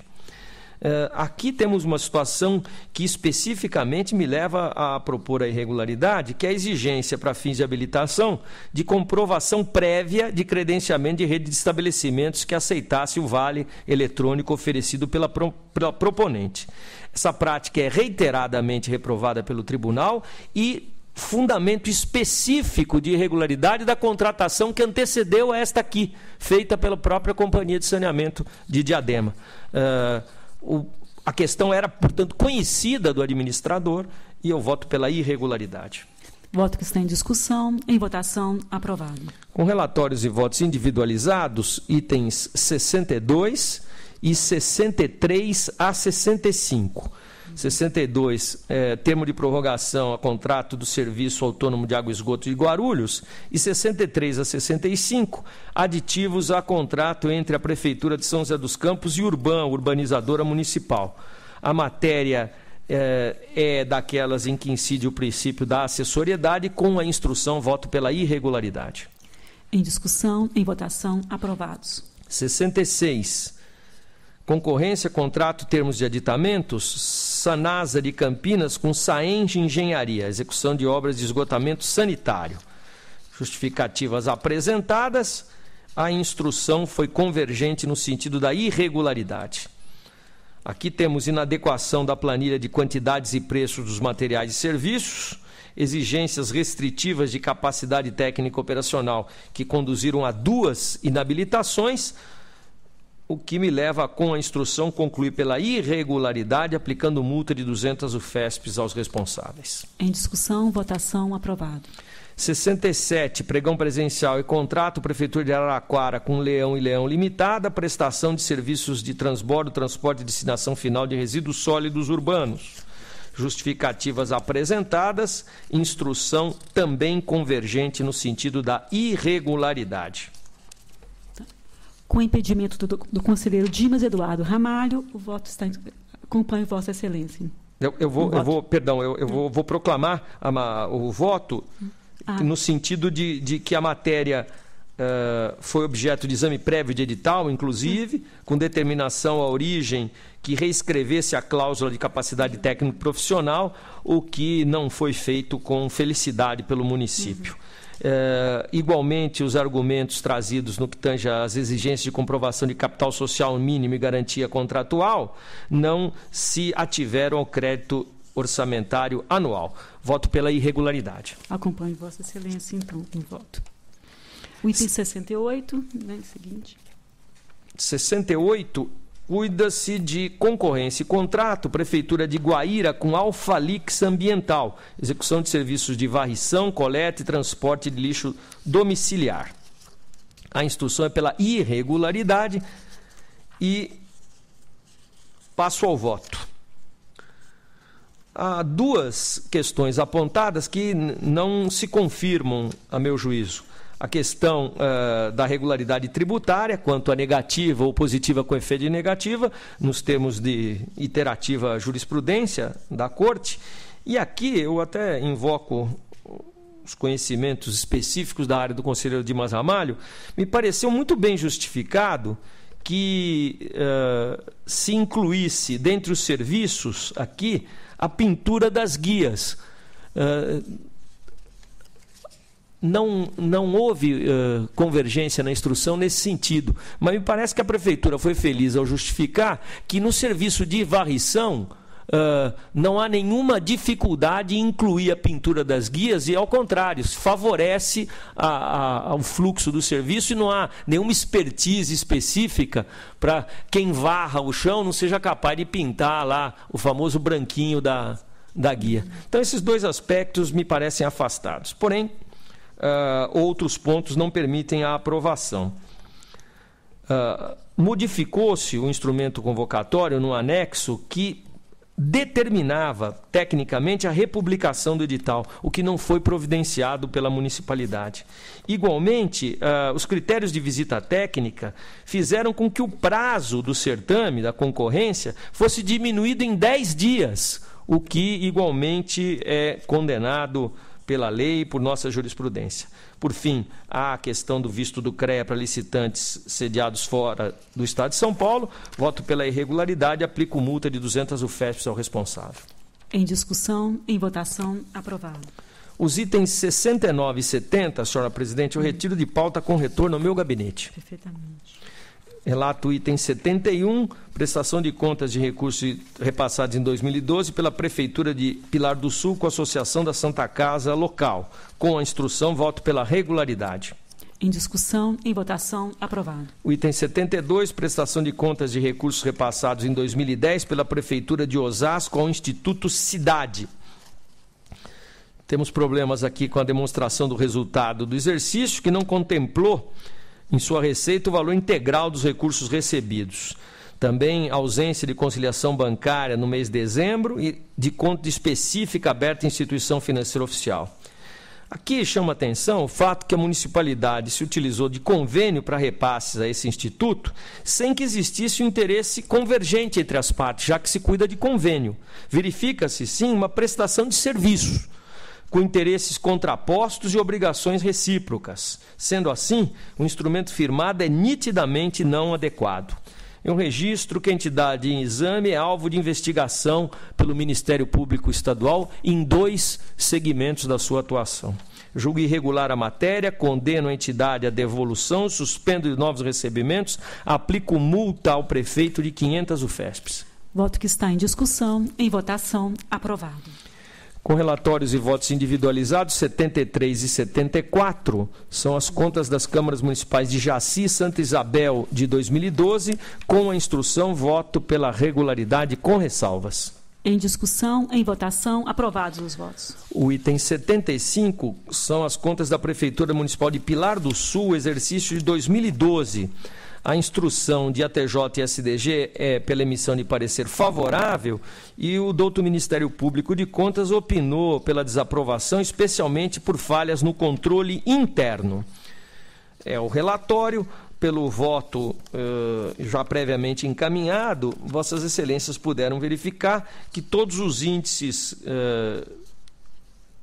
Aqui temos uma situação que especificamente me leva a propor a irregularidade, que é a exigência para fins de habilitação de comprovação prévia de credenciamento de rede de estabelecimentos que aceitasse o vale eletrônico oferecido pela proponente. Essa prática é reiteradamente reprovada pelo tribunal e fundamento específico de irregularidade da contratação que antecedeu a esta aqui, feita pela própria Companhia de Saneamento de Diadema. A questão era, portanto, conhecida do administrador e eu voto pela irregularidade. Voto que está em discussão, em votação, aprovado. Com relatórios e votos individualizados, itens 62 e 63 a 65. 62, termo de prorrogação a contrato do Serviço Autônomo de Água e Esgoto de Guarulhos, e 63 a 65, aditivos a contrato entre a Prefeitura de São José dos Campos e Urban, urbanizadora municipal. A matéria é daquelas em que incide o princípio da acessoriedade, com a instrução voto pela irregularidade. Em discussão, em votação, aprovados. 66. Concorrência, contrato, termos de aditamentos, Sanasa de Campinas com Saenge Engenharia, execução de obras de esgotamento sanitário. Justificativas apresentadas, a instrução foi convergente no sentido da irregularidade. Aqui temos inadequação da planilha de quantidades e preços dos materiais e serviços, exigências restritivas de capacidade técnica operacional que conduziram a 2 inabilitações, o que me leva, com a instrução, concluir pela irregularidade, aplicando multa de 200 UFESPs aos responsáveis. Em discussão, votação, aprovado. 67, pregão presencial e contrato, Prefeitura de Araraquara com Leão e Leão Limitada, prestação de serviços de transbordo, transporte e destinação final de resíduos sólidos urbanos. Justificativas apresentadas, instrução também convergente no sentido da irregularidade. Com impedimento do conselheiro Dimas Eduardo Ramalho, o voto está... Acompanho Vossa Excelência. Eu vou proclamar o voto no sentido de que a matéria foi objeto de exame prévio de edital, inclusive, com determinação à origem que reescrevesse a cláusula de capacidade técnico-profissional, o que não foi feito com felicidade pelo município. Igualmente, os argumentos trazidos no que tange às exigências de comprovação de capital social mínimo e garantia contratual não se ativeram ao crédito orçamentário anual. Voto pela irregularidade. Acompanho Vossa Excelência, então, em voto. O item 68, né, seguinte. 68, cuida-se de concorrência e contrato, Prefeitura de Guaíra com Alfalix Ambiental, execução de serviços de varrição, coleta e transporte de lixo domiciliar. A instrução é pela irregularidade e passo ao voto. Há duas questões apontadas que não se confirmam, a meu juízo. A questão da regularidade tributária, quanto a negativa ou positiva com efeito de negativa, nos termos de iterativa jurisprudência da Corte. E aqui eu até invoco os conhecimentos específicos da área do conselheiro Dimas Ramalho, me pareceu muito bem justificado que se incluísse dentre os serviços aqui a pintura das guias. Não houve convergência na instrução nesse sentido, mas me parece que a Prefeitura foi feliz ao justificar que no serviço de varrição não há nenhuma dificuldade em incluir a pintura das guias e, ao contrário, favorece ao fluxo do serviço e não há nenhuma expertise específica para quem varra o chão não seja capaz de pintar lá o famoso branquinho da guia. Então, esses dois aspectos me parecem afastados. Porém, outros pontos não permitem a aprovação. Modificou-se o instrumento convocatório no anexo que determinava tecnicamente a republicação do edital, o que não foi providenciado pela municipalidade. Igualmente, os critérios de visita técnica fizeram com que o prazo do certame, da concorrência, fosse diminuído em 10 dias, o que igualmente é condenado pela lei e por nossa jurisprudência. Por fim, há a questão do visto do CREA para licitantes sediados fora do Estado de São Paulo. Voto pela irregularidade e aplico multa de 200 UFESPs ao responsável. Em discussão, em votação, aprovado. Os itens 69 e 70, senhora presidente, eu retiro de pauta com retorno ao meu gabinete. Perfeitamente. Relato o item 71, prestação de contas de recursos repassados em 2012 pela Prefeitura de Pilar do Sul com a Associação da Santa Casa Local. Com a instrução, voto pela regularidade. Em discussão, em votação, aprovado. O item 72, prestação de contas de recursos repassados em 2010 pela Prefeitura de Osasco ao Instituto Cidade. Temos problemas aqui com a demonstração do resultado do exercício, que não contemplou em sua receita o valor integral dos recursos recebidos. Também ausência de conciliação bancária no mês de dezembro e de conta específica aberta em instituição financeira oficial. Aqui chama atenção o fato que a municipalidade se utilizou de convênio para repasses a esse instituto sem que existisse um interesse convergente entre as partes, já que se cuida de convênio. Verifica-se, sim, uma prestação de serviços, com interesses contrapostos e obrigações recíprocas. Sendo assim, o instrumento firmado é nitidamente não adequado. É um registro que a entidade em exame é alvo de investigação pelo Ministério Público Estadual em 2 segmentos da sua atuação. Julgo irregular a matéria, condeno a entidade à devolução, suspendo novos recebimentos, aplico multa ao prefeito de 500 UFESPs. Voto que está em discussão, em votação, aprovado. Com relatórios e votos individualizados, 73 e 74, são as contas das câmaras municipais de Jaci e Santa Isabel de 2012, com a instrução, voto pela regularidade com ressalvas. Em discussão, em votação, aprovados os votos. O item 75 são as contas da Prefeitura Municipal de Pilar do Sul, exercício de 2012. A instrução de ATJ e SDG é pela emissão de parecer favorável e o douto Ministério Público de Contas opinou pela desaprovação, especialmente por falhas no controle interno. O relatório, pelo voto já previamente encaminhado, Vossas Excelências puderam verificar que todos os índices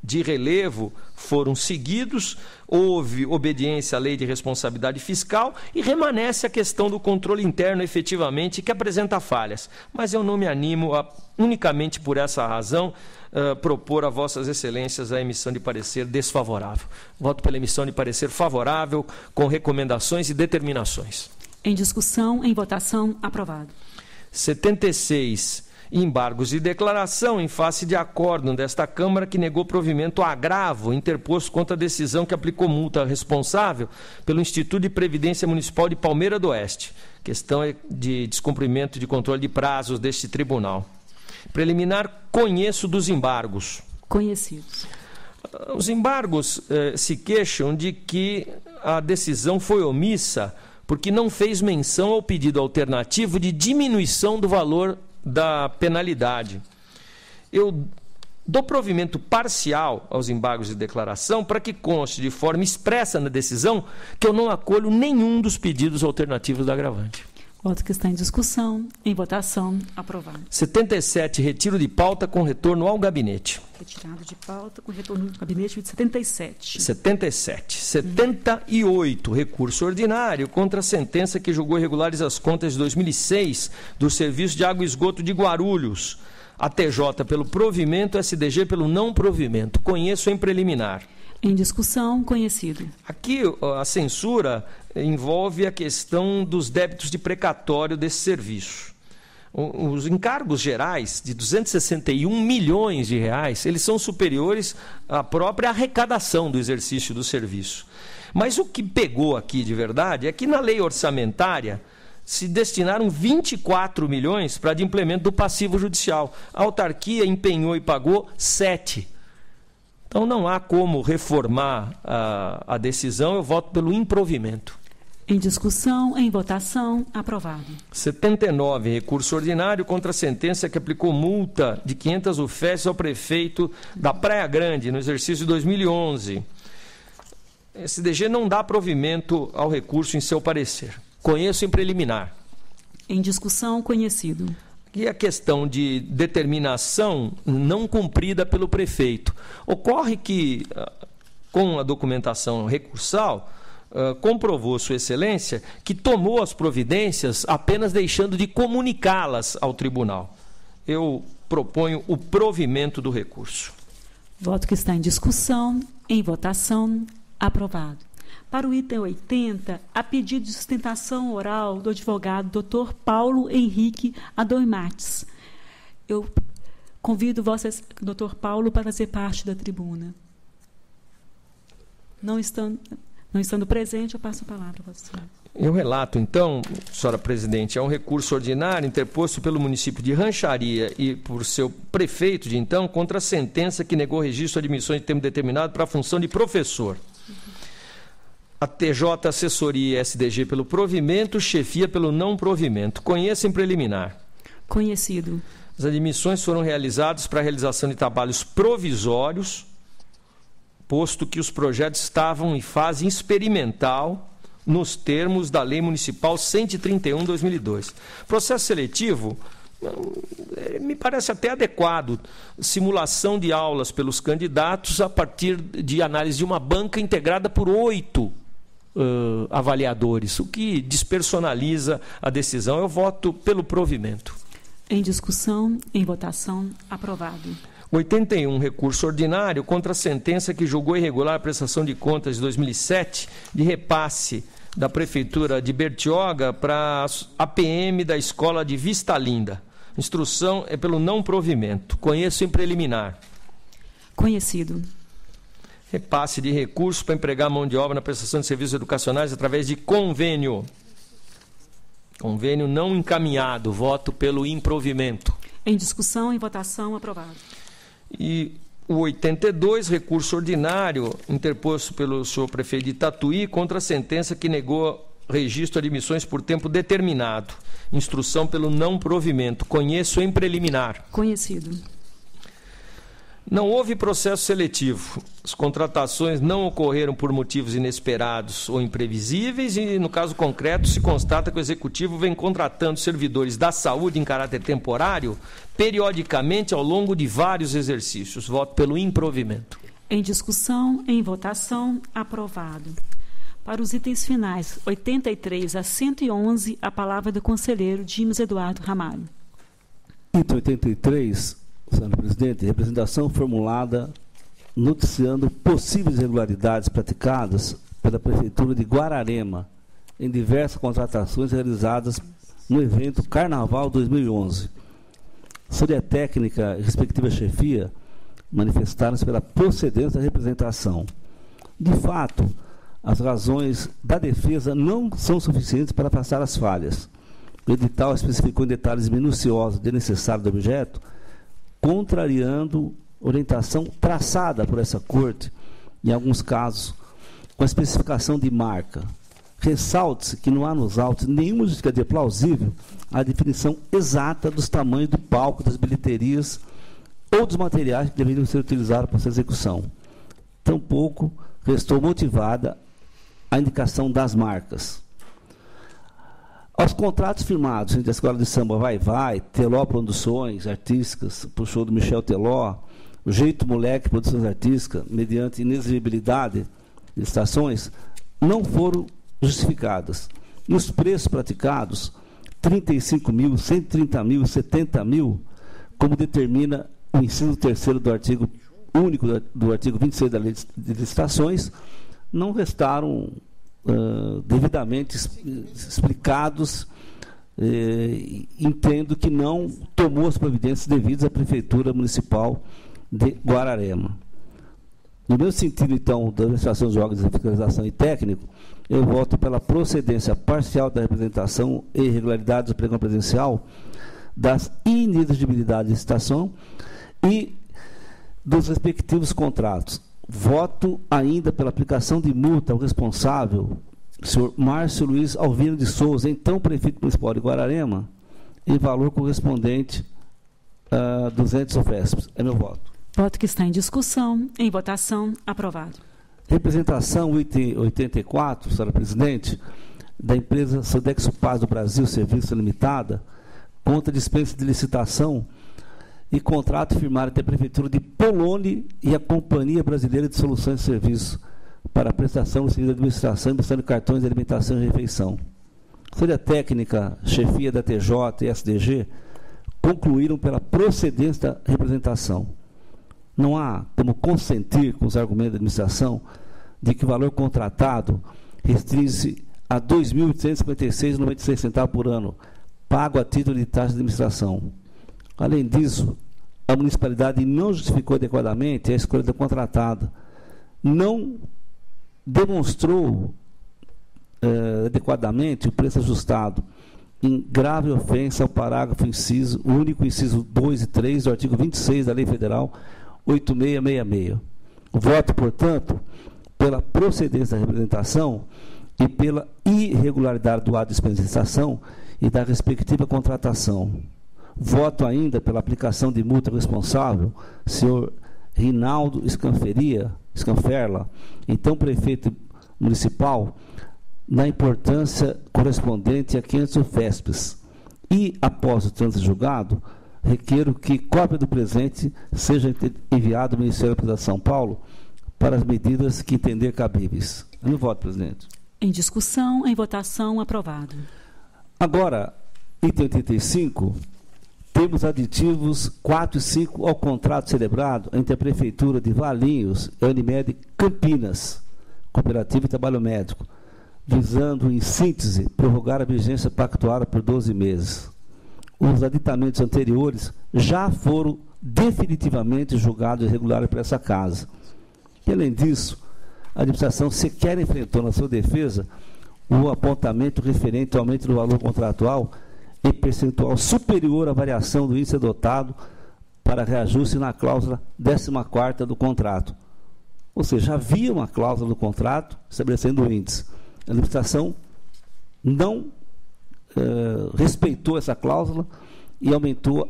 de relevo foram seguidos, houve obediência à lei de responsabilidade fiscal e remanesce a questão do controle interno efetivamente, que apresenta falhas. Mas eu não me animo a, unicamente por essa razão, propor a Vossas Excelências a emissão de parecer desfavorável. Voto pela emissão de parecer favorável, com recomendações e determinações. Em discussão, em votação, aprovado. 76. Embargos de declaração em face de acórdão desta Câmara que negou provimento a agravo interposto contra a decisão que aplicou multa responsável pelo Instituto de Previdência Municipal de Palmeira do Oeste. Questão de descumprimento de controle de prazos deste tribunal. Preliminar, conheço dos embargos. Conhecidos. Os embargos se queixam de que a decisão foi omissa porque não fez menção ao pedido alternativo de diminuição do valor da penalidade. Eu dou provimento parcial aos embargos de declaração para que conste de forma expressa na decisão que eu não acolho nenhum dos pedidos alternativos da agravante. Voto que está em discussão, em votação, aprovado. 77, retiro de pauta com retorno ao gabinete. Retirado de pauta com retorno ao gabinete de 77. 77. 78, recurso ordinário contra a sentença que julgou irregulares as contas de 2006 do Serviço de Água e Esgoto de Guarulhos. A TJ pelo provimento, SDG pelo não provimento. Conheço em preliminar. Em discussão, conhecido. Aqui a censura envolve a questão dos débitos de precatório desse serviço. Os encargos gerais de 261 milhões de reais, eles são superiores à própria arrecadação do exercício do serviço. Mas o que pegou aqui de verdade é que na lei orçamentária se destinaram 24 milhões para adimplemento do passivo judicial. A autarquia empenhou e pagou 7. Então não há como reformar a decisão, eu voto pelo improvimento. Em discussão, em votação, aprovado. 79, recurso ordinário contra a sentença que aplicou multa de 500 UFES ao prefeito da Praia Grande, no exercício de 2011. SDG não dá provimento ao recurso em seu parecer. Conheço em preliminar. Em discussão, conhecido. E a questão de determinação não cumprida pelo prefeito. Ocorre que, com a documentação recursal, comprovou Sua Excelência que tomou as providências apenas deixando de comunicá-las ao tribunal. Eu proponho o provimento do recurso. Voto que está em discussão, em votação, aprovado. Para o item 80, a pedido de sustentação oral do advogado Dr. Paulo Henrique Adoimates. Eu convido Dr. Paulo para fazer parte da tribuna. Não estando presente, eu passo a palavra a você. Eu relato, então, senhora presidente, é um recurso ordinário interposto pelo município de Rancharia e por seu prefeito de então contra a sentença que negou registro de admissões de tempo determinado para a função de professor. A TJ Assessoria e SDG pelo provimento, chefia pelo não provimento. Conheço em preliminar. Conhecido. As admissões foram realizadas para a realização de trabalhos provisórios, posto que os projetos estavam em fase experimental nos termos da Lei Municipal 131/2002. Processo seletivo me parece até adequado. Simulação de aulas pelos candidatos a partir de análise de uma banca integrada por 8 avaliadores, o que despersonaliza a decisão. Eu voto pelo provimento. Em discussão, em votação, aprovado. 81, recurso ordinário contra a sentença que julgou irregular a prestação de contas de 2007 de repasse da Prefeitura de Bertioga para a APM da Escola de Vista Linda. Instrução é pelo não provimento. Conheço em preliminar. Conhecido. Repasse de recursos para empregar mão de obra na prestação de serviços educacionais através de convênio. Convênio não encaminhado. Voto pelo improvimento. Em discussão, em votação, aprovado. E o 82, recurso ordinário, interposto pelo senhor prefeito de Tatuí contra a sentença que negou registro de admissões por tempo determinado. Instrução pelo não provimento. Conheço em preliminar. Conhecido. Não houve processo seletivo. As contratações não ocorreram por motivos inesperados ou imprevisíveis e, no caso concreto, se constata que o Executivo vem contratando servidores da saúde em caráter temporário periodicamente ao longo de vários exercícios. Voto pelo improvimento. Em discussão, em votação, aprovado. Para os itens finais, 83 a 111, a palavra do conselheiro Dimas Eduardo Ramalho. Item 83, senhor presidente, representação formulada noticiando possíveis irregularidades praticadas pela Prefeitura de Guararema em diversas contratações realizadas no evento Carnaval 2011. Sobre a técnica e respectiva chefia, manifestaram-se pela procedência da representação. De fato, as razões da defesa não são suficientes para afastar as falhas. O edital especificou em detalhes minuciosos de necessário do objeto, contrariando orientação traçada por essa Corte, em alguns casos, com a especificação de marca. Ressalte-se que não há nos autos nenhuma justificativa plausível à definição exata dos tamanhos do palco, das bilheterias ou dos materiais que deveriam ser utilizados para essa execução. Tampouco restou motivada a indicação das marcas. Aos contratos firmados entre a Escola de Samba Vai-Vai, Teló Produções Artísticas, para o show do Michel Teló, o Jeito Moleque Produções Artísticas, mediante inexigibilidade de estações, não foram justificadas. E os preços praticados, 35 mil, 130 mil, 70 mil, como determina o inciso 3º do artigo único do artigo 26 da Lei de Licitações, não restaram devidamente explicados. Entendo que não tomou as providências devidas à Prefeitura Municipal de Guararema. No mesmo sentido, então, da administração de órgãos de fiscalização e técnico, eu voto pela procedência parcial da representação e irregularidades do pregão presencial, das inexigibilidades de licitação e dos respectivos contratos. Voto ainda pela aplicação de multa ao responsável, senhor Márcio Luiz Alvino de Souza, então prefeito municipal de Guararema, em valor correspondente a 200 OFESPs. É meu voto. Voto que está em discussão, em votação, aprovado. Representação, item 84, senhora presidente, da empresa Sodexo Paz do Brasil, Serviço Limitada, contra dispensa de licitação e contrato firmado entre a Prefeitura de Polônia e a Companhia Brasileira de Soluções de Serviço para a prestação do serviço de administração e emissão de cartões de alimentação e refeição. Sobre a técnica, chefia da TJ e SDG, concluíram pela procedência da representação. Não há como consentir com os argumentos da administração de que o valor contratado restringe-se a R$ 2.856,96 por ano, pago a título de taxa de administração. Além disso, a municipalidade não justificou adequadamente a escolha da contratada, não demonstrou adequadamente o preço ajustado, em grave ofensa ao parágrafo único, inciso 2 e 3 do artigo 26 da Lei Federal 8666. Voto, portanto, pela procedência da representação e pela irregularidade do ato de dispensação e da respectiva contratação. Voto ainda pela aplicação de multa responsável, senhor Rinaldo Scanferla, então prefeito municipal, na importância correspondente a 500 OFESPs. E, após o trânsito julgado, requeiro que cópia do presente seja enviada ao Ministério da Cidade de São Paulo para as medidas que entender cabíveis. Eu voto, presidente. Em discussão, em votação, aprovado. Agora, item 85, temos aditivos 4 e 5 ao contrato celebrado entre a Prefeitura de Valinhos e a Unimed Campinas, Cooperativa de Trabalho Médico, visando, em síntese, prorrogar a vigência pactuada por 12 meses. Os aditamentos anteriores já foram definitivamente julgados irregulares por essa casa. E, além disso, a administração sequer enfrentou na sua defesa o apontamento referente ao aumento do valor contratual em percentual superior à variação do índice adotado para reajuste na cláusula 14ª do contrato. Ou seja, havia uma cláusula do contrato estabelecendo o índice. A administração não respeitou essa cláusula e aumentou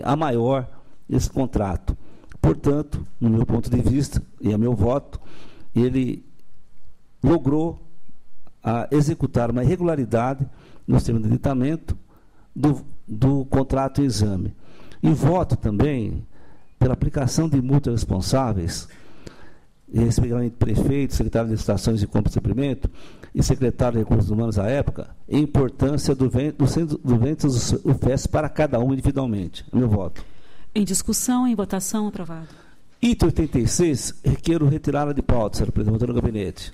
a maior esse contrato. Portanto, no meu ponto de vista, e a meu voto, ele logrou executar uma irregularidade no sistema de aditamento do contrato em exame. E voto também pela aplicação de multas responsáveis, respectivamente prefeito, secretário de licitações de compra e suprimento e secretário de recursos humanos à época, a importância do ventos do FES para cada um individualmente. É meu voto. Em discussão, em votação, aprovado. Item 86, requeiro retirada de pauta, senhor presidente, votando no gabinete.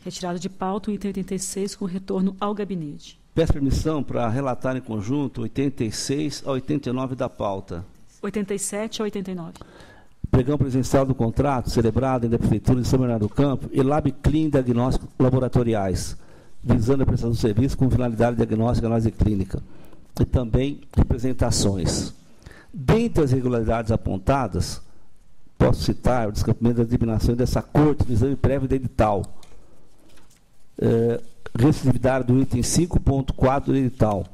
Retirado de pauta o item 86 com retorno ao gabinete. Peço permissão para relatar em conjunto 86 a 89 da pauta. 87 a 89. Pregão presencial do contrato celebrado da Prefeitura de São Bernardo do Campo e LabClin Diagnósticos Laboratoriais, visando a prestação de serviço com finalidade diagnóstica e análise clínica. E também representações. Dentre as irregularidades apontadas, posso citar o descumprimento das determinações dessa Corte do exame prévio de edital. Restritividade do item 5.4 do edital,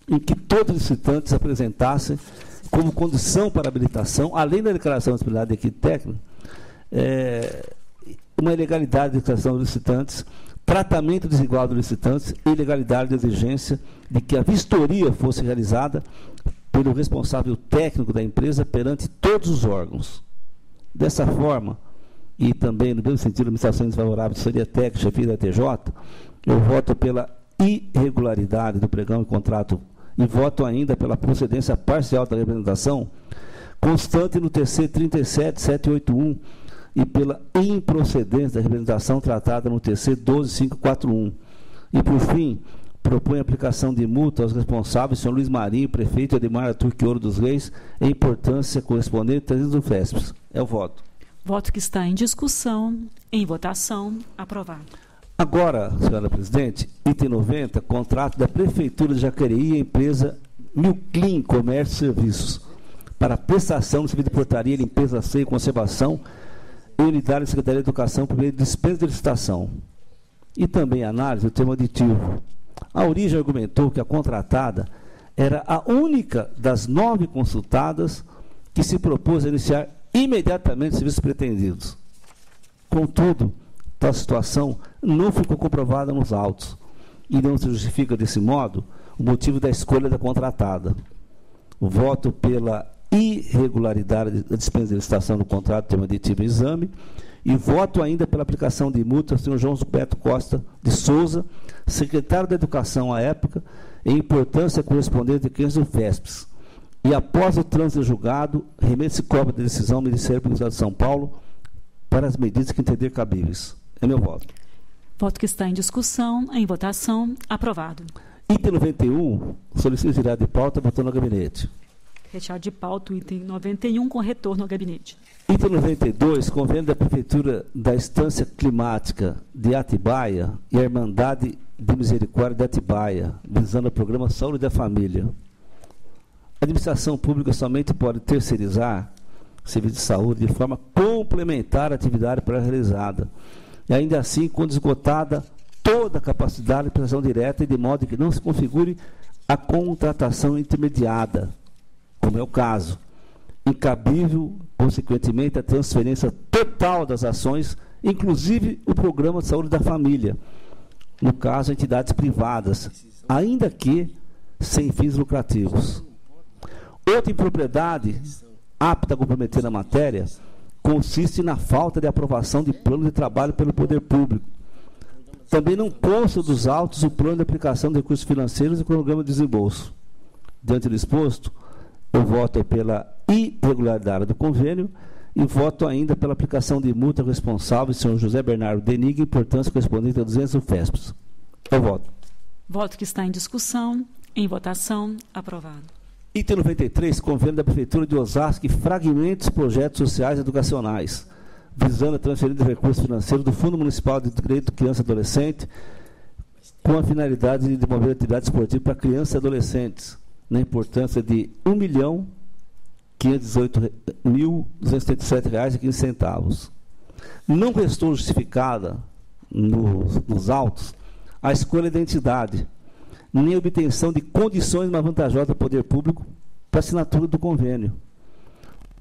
em que todos os licitantes apresentassem como condição para habilitação, além da declaração de disponibilidade da equipe técnica, uma ilegalidade de declaração dos licitantes, tratamento desigual dos licitantes e ilegalidade de exigência de que a vistoria fosse realizada pelo responsável técnico da empresa perante todos os órgãos. Dessa forma, e também no mesmo sentido, administração desfavorável de assessoria técnica, chefia da TJ, eu voto pela irregularidade do pregão e contrato e voto ainda pela procedência parcial da representação constante no TC 37781 e pela improcedência da representação tratada no TC 12541. E, por fim, propõe a aplicação de multa aos responsáveis, senhor Luiz Marinho, prefeito Edmar Arthur Quioro dos Reis, em importância correspondente trazidos do FESPES. É o voto. Voto que está em discussão, em votação, aprovado. Agora, senhora presidente, item 90, contrato da Prefeitura de Jacareí e a empresa Milclin Comércio e Serviços para prestação de serviço de portaria, limpeza, asseio e conservação e unidade da Secretaria de Educação por meio de dispensa de licitação. E também análise do termo aditivo. A origem argumentou que a contratada era a única das 9 consultadas que se propôs a iniciar imediatamente os serviços pretendidos. Contudo, tal situação não ficou comprovada nos autos e não se justifica, desse modo, o motivo da escolha da contratada. O voto pela irregularidade da dispensa de licitação do contrato de termo aditivo e exame e voto ainda pela aplicação de multa ao senhor João Beto Costa de Souza, secretário da Educação à época, em importância correspondente de questões do FESPES. E após o trânsito julgado, remete-se cópia da decisão do Ministério Público do Estado de São Paulo para as medidas que entender cabíveis. É meu voto. Voto que está em discussão, em votação, aprovado. Item 91, solicito retirada de pauta, votando no gabinete. Retirado de pauta o item 91 com retorno ao gabinete. Item 92, convênio da Prefeitura da Estância Climática de Atibaia e a Irmandade de Misericórdia de Atibaia, visando o programa Saúde da Família. A administração pública somente pode terceirizar serviço de saúde de forma complementar à atividade para realizada, e ainda assim, quando esgotada toda a capacidade de prestação direta e de modo que não se configure a contratação intermediada, como é o caso, incabível, consequentemente, a transferência total das ações, inclusive o programa de saúde da família, no caso, entidades privadas, ainda que sem fins lucrativos. Outra impropriedade apta a comprometer na matéria consiste na falta de aprovação de plano de trabalho pelo poder público. Também não consta dos autos o plano de aplicação de recursos financeiros e o cronograma de desembolso. Diante do exposto, eu voto pela irregularidade do convênio e voto ainda pela aplicação de multa responsável, senhor José Bernardo Denig, importância correspondente a 200 do FESPES. Eu voto. Voto que está em discussão, em votação, aprovado. Item 93, convênio da Prefeitura de Osasco e fragmentos projetos sociais e educacionais, visando a transferência de recursos financeiros do Fundo Municipal de Direito Criança e Adolescente com a finalidade de desenvolver atividade esportiva para crianças e adolescentes, na importância de R$ 1.518.277,15. Não restou justificada nos autos a escolha da entidade, nem a obtenção de condições mais vantajosas do poder público para assinatura do convênio.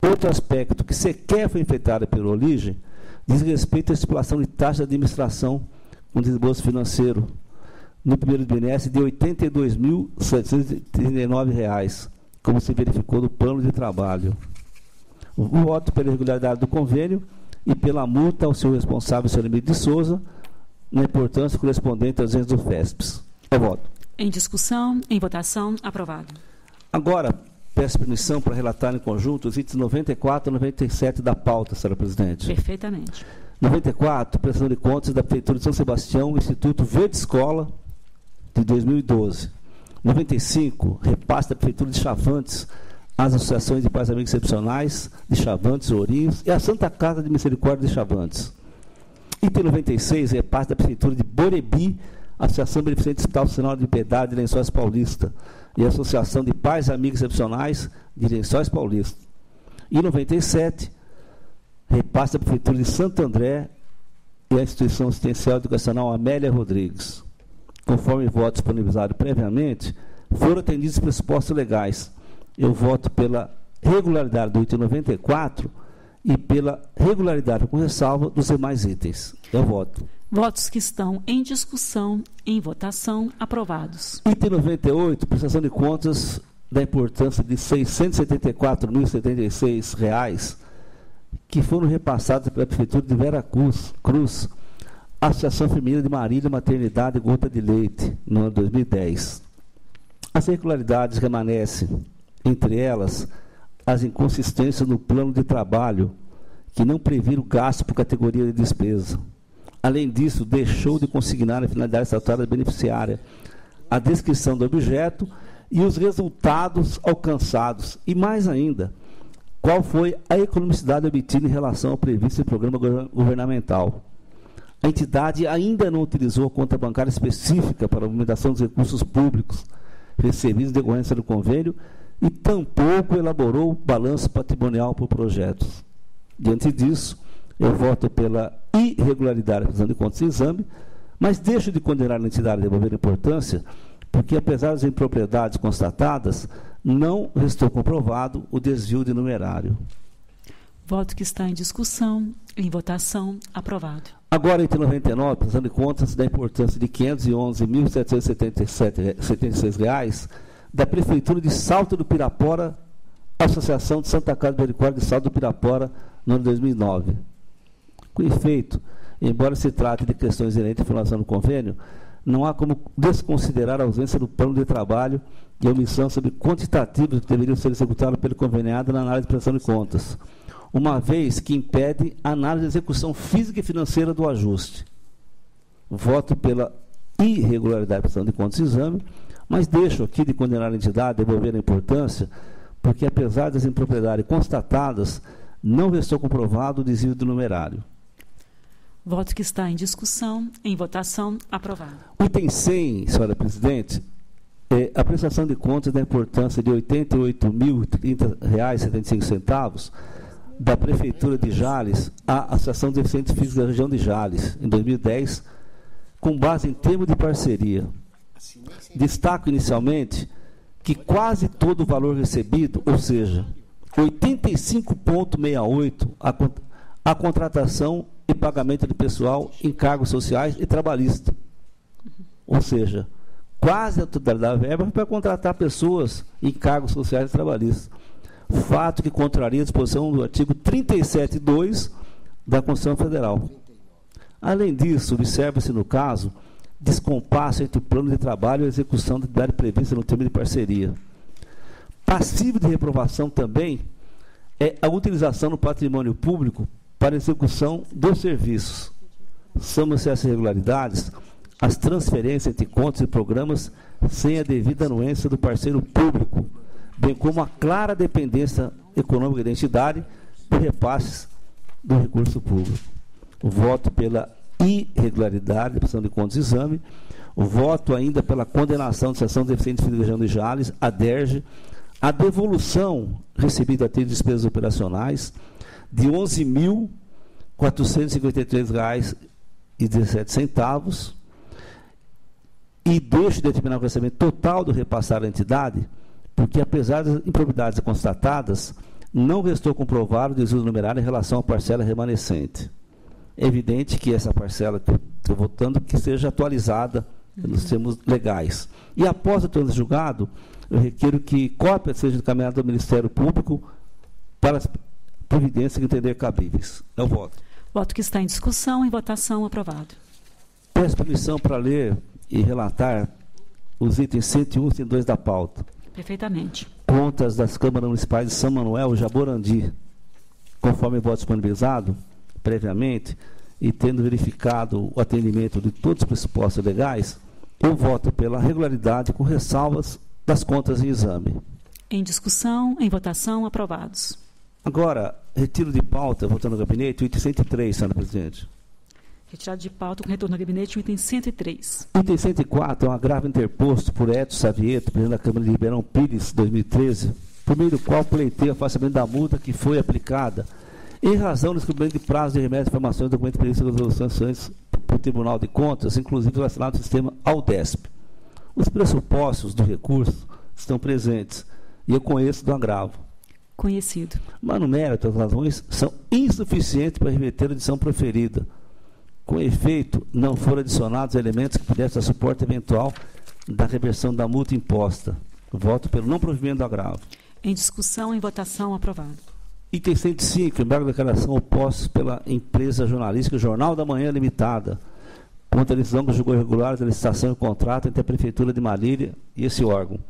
Outro aspecto que sequer foi enfeitado pela origem diz respeito à estipulação de taxa de administração com desembolso financeiro no primeiro bimestre de R$ 82.739, como se verificou no plano de trabalho. O voto pela irregularidade do convênio e pela multa ao seu responsável, Sr. Emílio de Souza, na importância correspondente aos entes do FESPES. Eu voto. Em discussão, em votação, aprovado. Agora, peço permissão para relatar em conjunto os itens 94 e 97 da pauta, senhora presidente. Perfeitamente. 94, prestação de contas da Prefeitura de São Sebastião, Instituto Verde Escola, de 2012. 95, repasse da Prefeitura de Chavantes às associações de pais amigos excepcionais de Chavantes, Ourinhos e a Santa Casa de Misericórdia de Chavantes. Item 96, repasse da Prefeitura de Borebi, Associação Beneficente Hospital Sinal de Piedade de Lençóis Paulista e a Associação de Pais Amigos Excepcionais de Lençóis Paulista. E 97, repasse da Prefeitura de Santo André e a Instituição Assistencial Educacional Amélia Rodrigues. Conforme voto disponibilizado previamente, foram atendidos os pressupostos legais. Eu voto pela regularidade do item 94 e pela regularidade com ressalva dos demais itens. Eu voto. Votos que estão em discussão, em votação, aprovados. Item 98, prestação de contas da importância de R$ 674.076, que foram repassados pela Prefeitura de Vera Cruz, Associação Feminina de Marília, Maternidade e Gota de Leite, no ano 2010. As irregularidades remanescem, entre elas, as inconsistências no plano de trabalho, que não previram gasto por categoria de despesa. Além disso, deixou de consignar a finalidade estatutária beneficiária, a descrição do objeto e os resultados alcançados. E mais ainda, qual foi a economicidade obtida em relação ao previsto em programa governamental. A entidade ainda não utilizou a conta bancária específica para a movimentação dos recursos públicos recebidos em decorrência do convênio e tampouco elaborou o balanço patrimonial por projetos. Diante disso, eu voto pela irregularidade da prestação de contas e exame, mas deixo de condenar a entidade a devolver importância, porque, apesar das impropriedades constatadas, não restou comprovado o desvio de numerário. Voto que está em discussão, em votação, aprovado. Agora, item 99, prestação de contas da importância de R$ 511.776 da Prefeitura de Salto do Pirapora, Associação de Santa Casa de Misericórdia de Salto do Pirapora, no ano 2009. Com efeito, embora se trate de questões inerentes à formulação do convênio, não há como desconsiderar a ausência do plano de trabalho e a omissão sobre quantitativos que deveriam ser executados pelo conveniado na análise de prestação de contas, uma vez que impede a análise da execução física e financeira do ajuste. Voto pela irregularidade da prestação de contas e exame, mas deixo aqui de condenar a entidade, devolver a importância, porque, apesar das impropriedades constatadas, não restou comprovado o desvio do numerário. Voto que está em discussão, em votação, aprovado. O item 100, senhora presidente, é a prestação de contas da importância de R$ 88.030,75 da Prefeitura de Jales à Associação de Deficientes Físicos da região de Jales, em 2010, com base em termo de parceria. Destaco inicialmente que quase todo o valor recebido, ou seja, 85,68 a contratação e pagamento de pessoal em cargos sociais e trabalhistas. Ou seja, quase a totalidade da verba foi para contratar pessoas em cargos sociais e trabalhistas. Fato que contraria a disposição do artigo 37.2 da Constituição Federal. Além disso, observa-se no caso descompasso entre o plano de trabalho e a execução da atividade prevista no termo de parceria. Passivo de reprovação também é a utilização do patrimônio público para execução dos serviços. Somam-se essas irregularidades as transferências entre contas e programas sem a devida anuência do parceiro público, bem como a clara dependência econômica da entidade por repasses do recurso público. O voto pela irregularidade da prestação de contas e exame, Voto ainda pela condenação de Associação de Deficientes de Região de Jales, a DERJ, a devolução recebida a título de despesas operacionais de R$ 11.453,17 e deixo de determinar o recebimento total do repassado à entidade, porque, apesar das improbidades constatadas, não restou comprovado o desvio numerário em relação à parcela remanescente. É evidente que essa parcela que eu estou votando que seja atualizada nos termos legais. E após o trânsito julgado, eu requero que cópia seja encaminhada ao Ministério Público para as providências que entender cabíveis. É o voto. Voto que está em discussão, em votação, aprovado. Peço permissão para ler e relatar os itens 101 e 102 da pauta. Perfeitamente. Contas das câmaras municipais de São Manuel e Jaborandi, conforme o voto disponibilizado previamente, e tendo verificado o atendimento de todos os pressupostos legais, eu voto pela regularidade com ressalvas das contas em exame. Em discussão, em votação, aprovados. Agora, retiro de pauta, votando no gabinete, o item 103, senhora presidente. Retirado de pauta com retorno ao gabinete, o item 103. Item 104 é um agravo interposto por Edson Savieto, presidente da Câmara de Ribeirão Pires, 2013, por meio do qual pleiteia o afastamento da multa que foi aplicada em razão do descumprimento de prazo de remédio de informações e documentos previstos em resoluções pelo Tribunal de Contas, inclusive relacionado ao sistema Aldesp. Os pressupostos do recurso estão presentes e eu conheço do agravo. Conhecido. Mas, no mérito, as razões são insuficientes para reverter a decisão proferida. Com efeito, não foram adicionados elementos que pudessem dar suporte eventual da reversão da multa imposta. Voto pelo não provimento do agravo. Em discussão, em votação, aprovado. Item 105, embargo de declaração opostos pela empresa jornalística Jornal da Manhã Limitada, contra a decisão que julgou irregular da licitação e contrato entre a Prefeitura de Marília e esse órgão.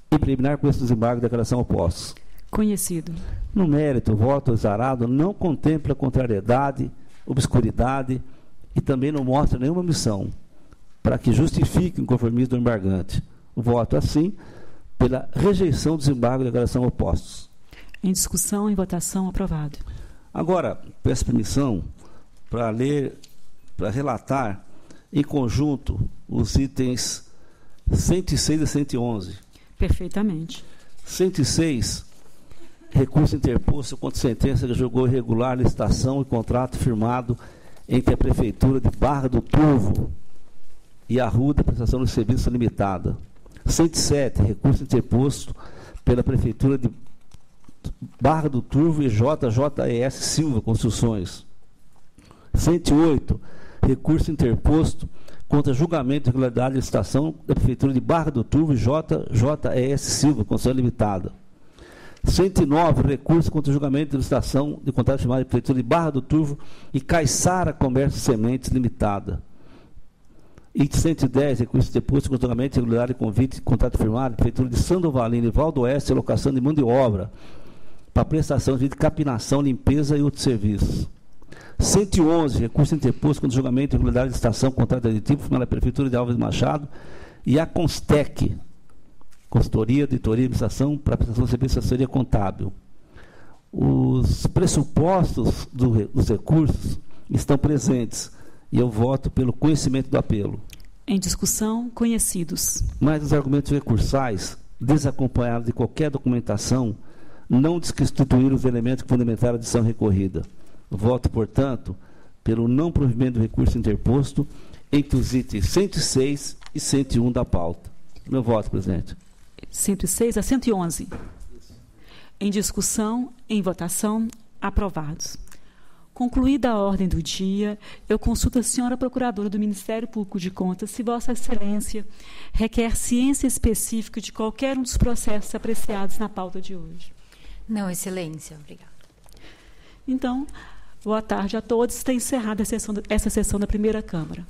E preliminar com esse desembargo de declaração opostos. Conhecido. No mérito, o voto exarado não contempla contrariedade, obscuridade e também não mostra nenhuma omissão para que justifique o inconformismo do embargante. Voto, assim, pela rejeição do desembargo de declaração opostos. Em discussão, em votação, aprovado. Agora, peço permissão para ler, para relatar em conjunto os itens 106 e 111. Perfeitamente. 106, recurso interposto contra sentença que julgou irregular licitação e contrato firmado entre a Prefeitura de Barra do Turvo e a Arruda Prestação de Serviço Limitada. 107, recurso interposto pela Prefeitura de Barra do Turvo e JJES Silva Construções. 108, recurso interposto contra julgamento de irregularidade de licitação da Prefeitura de Barra do Turvo e JJES Silva Construção Limitada. 109, recurso contra julgamento de licitação de contrato firmado da Prefeitura de Barra do Turvo e Caiçara Comércio de Sementes Limitada. E 110, recurso interposto contra julgamento de irregularidade de convite de contrato firmado da Prefeitura de Sandovalina e Valdoeste, alocação de mão de obra para prestação de capinação, limpeza e outros serviços. 111, recurso interposto contra julgamento de irregularidade de licitação, contrato aditivo firmado da Prefeitura de Alves Machado e a Constec, consultoria, auditoria e administração para prestação de serviço de assessoria contábil. Os pressupostos dos recursos estão presentes e eu voto pelo conhecimento do apelo. Em discussão, conhecidos. Mas os argumentos recursais, desacompanhados de qualquer documentação, não destituíram os elementos que fundamentaram a decisão recorrida. Voto, portanto, pelo não provimento do recurso interposto entre os itens 106 e 101 da pauta. Meu voto, presidente. 106 a 111. Em discussão, em votação, aprovados. Concluída a ordem do dia, eu consulto a senhora Procuradora do Ministério Público de Contas se Vossa Excelência requer ciência específica de qualquer um dos processos apreciados na pauta de hoje. Não, Excelência. Obrigada. Então, boa tarde a todos. Está encerrada essa sessão da primeira Câmara.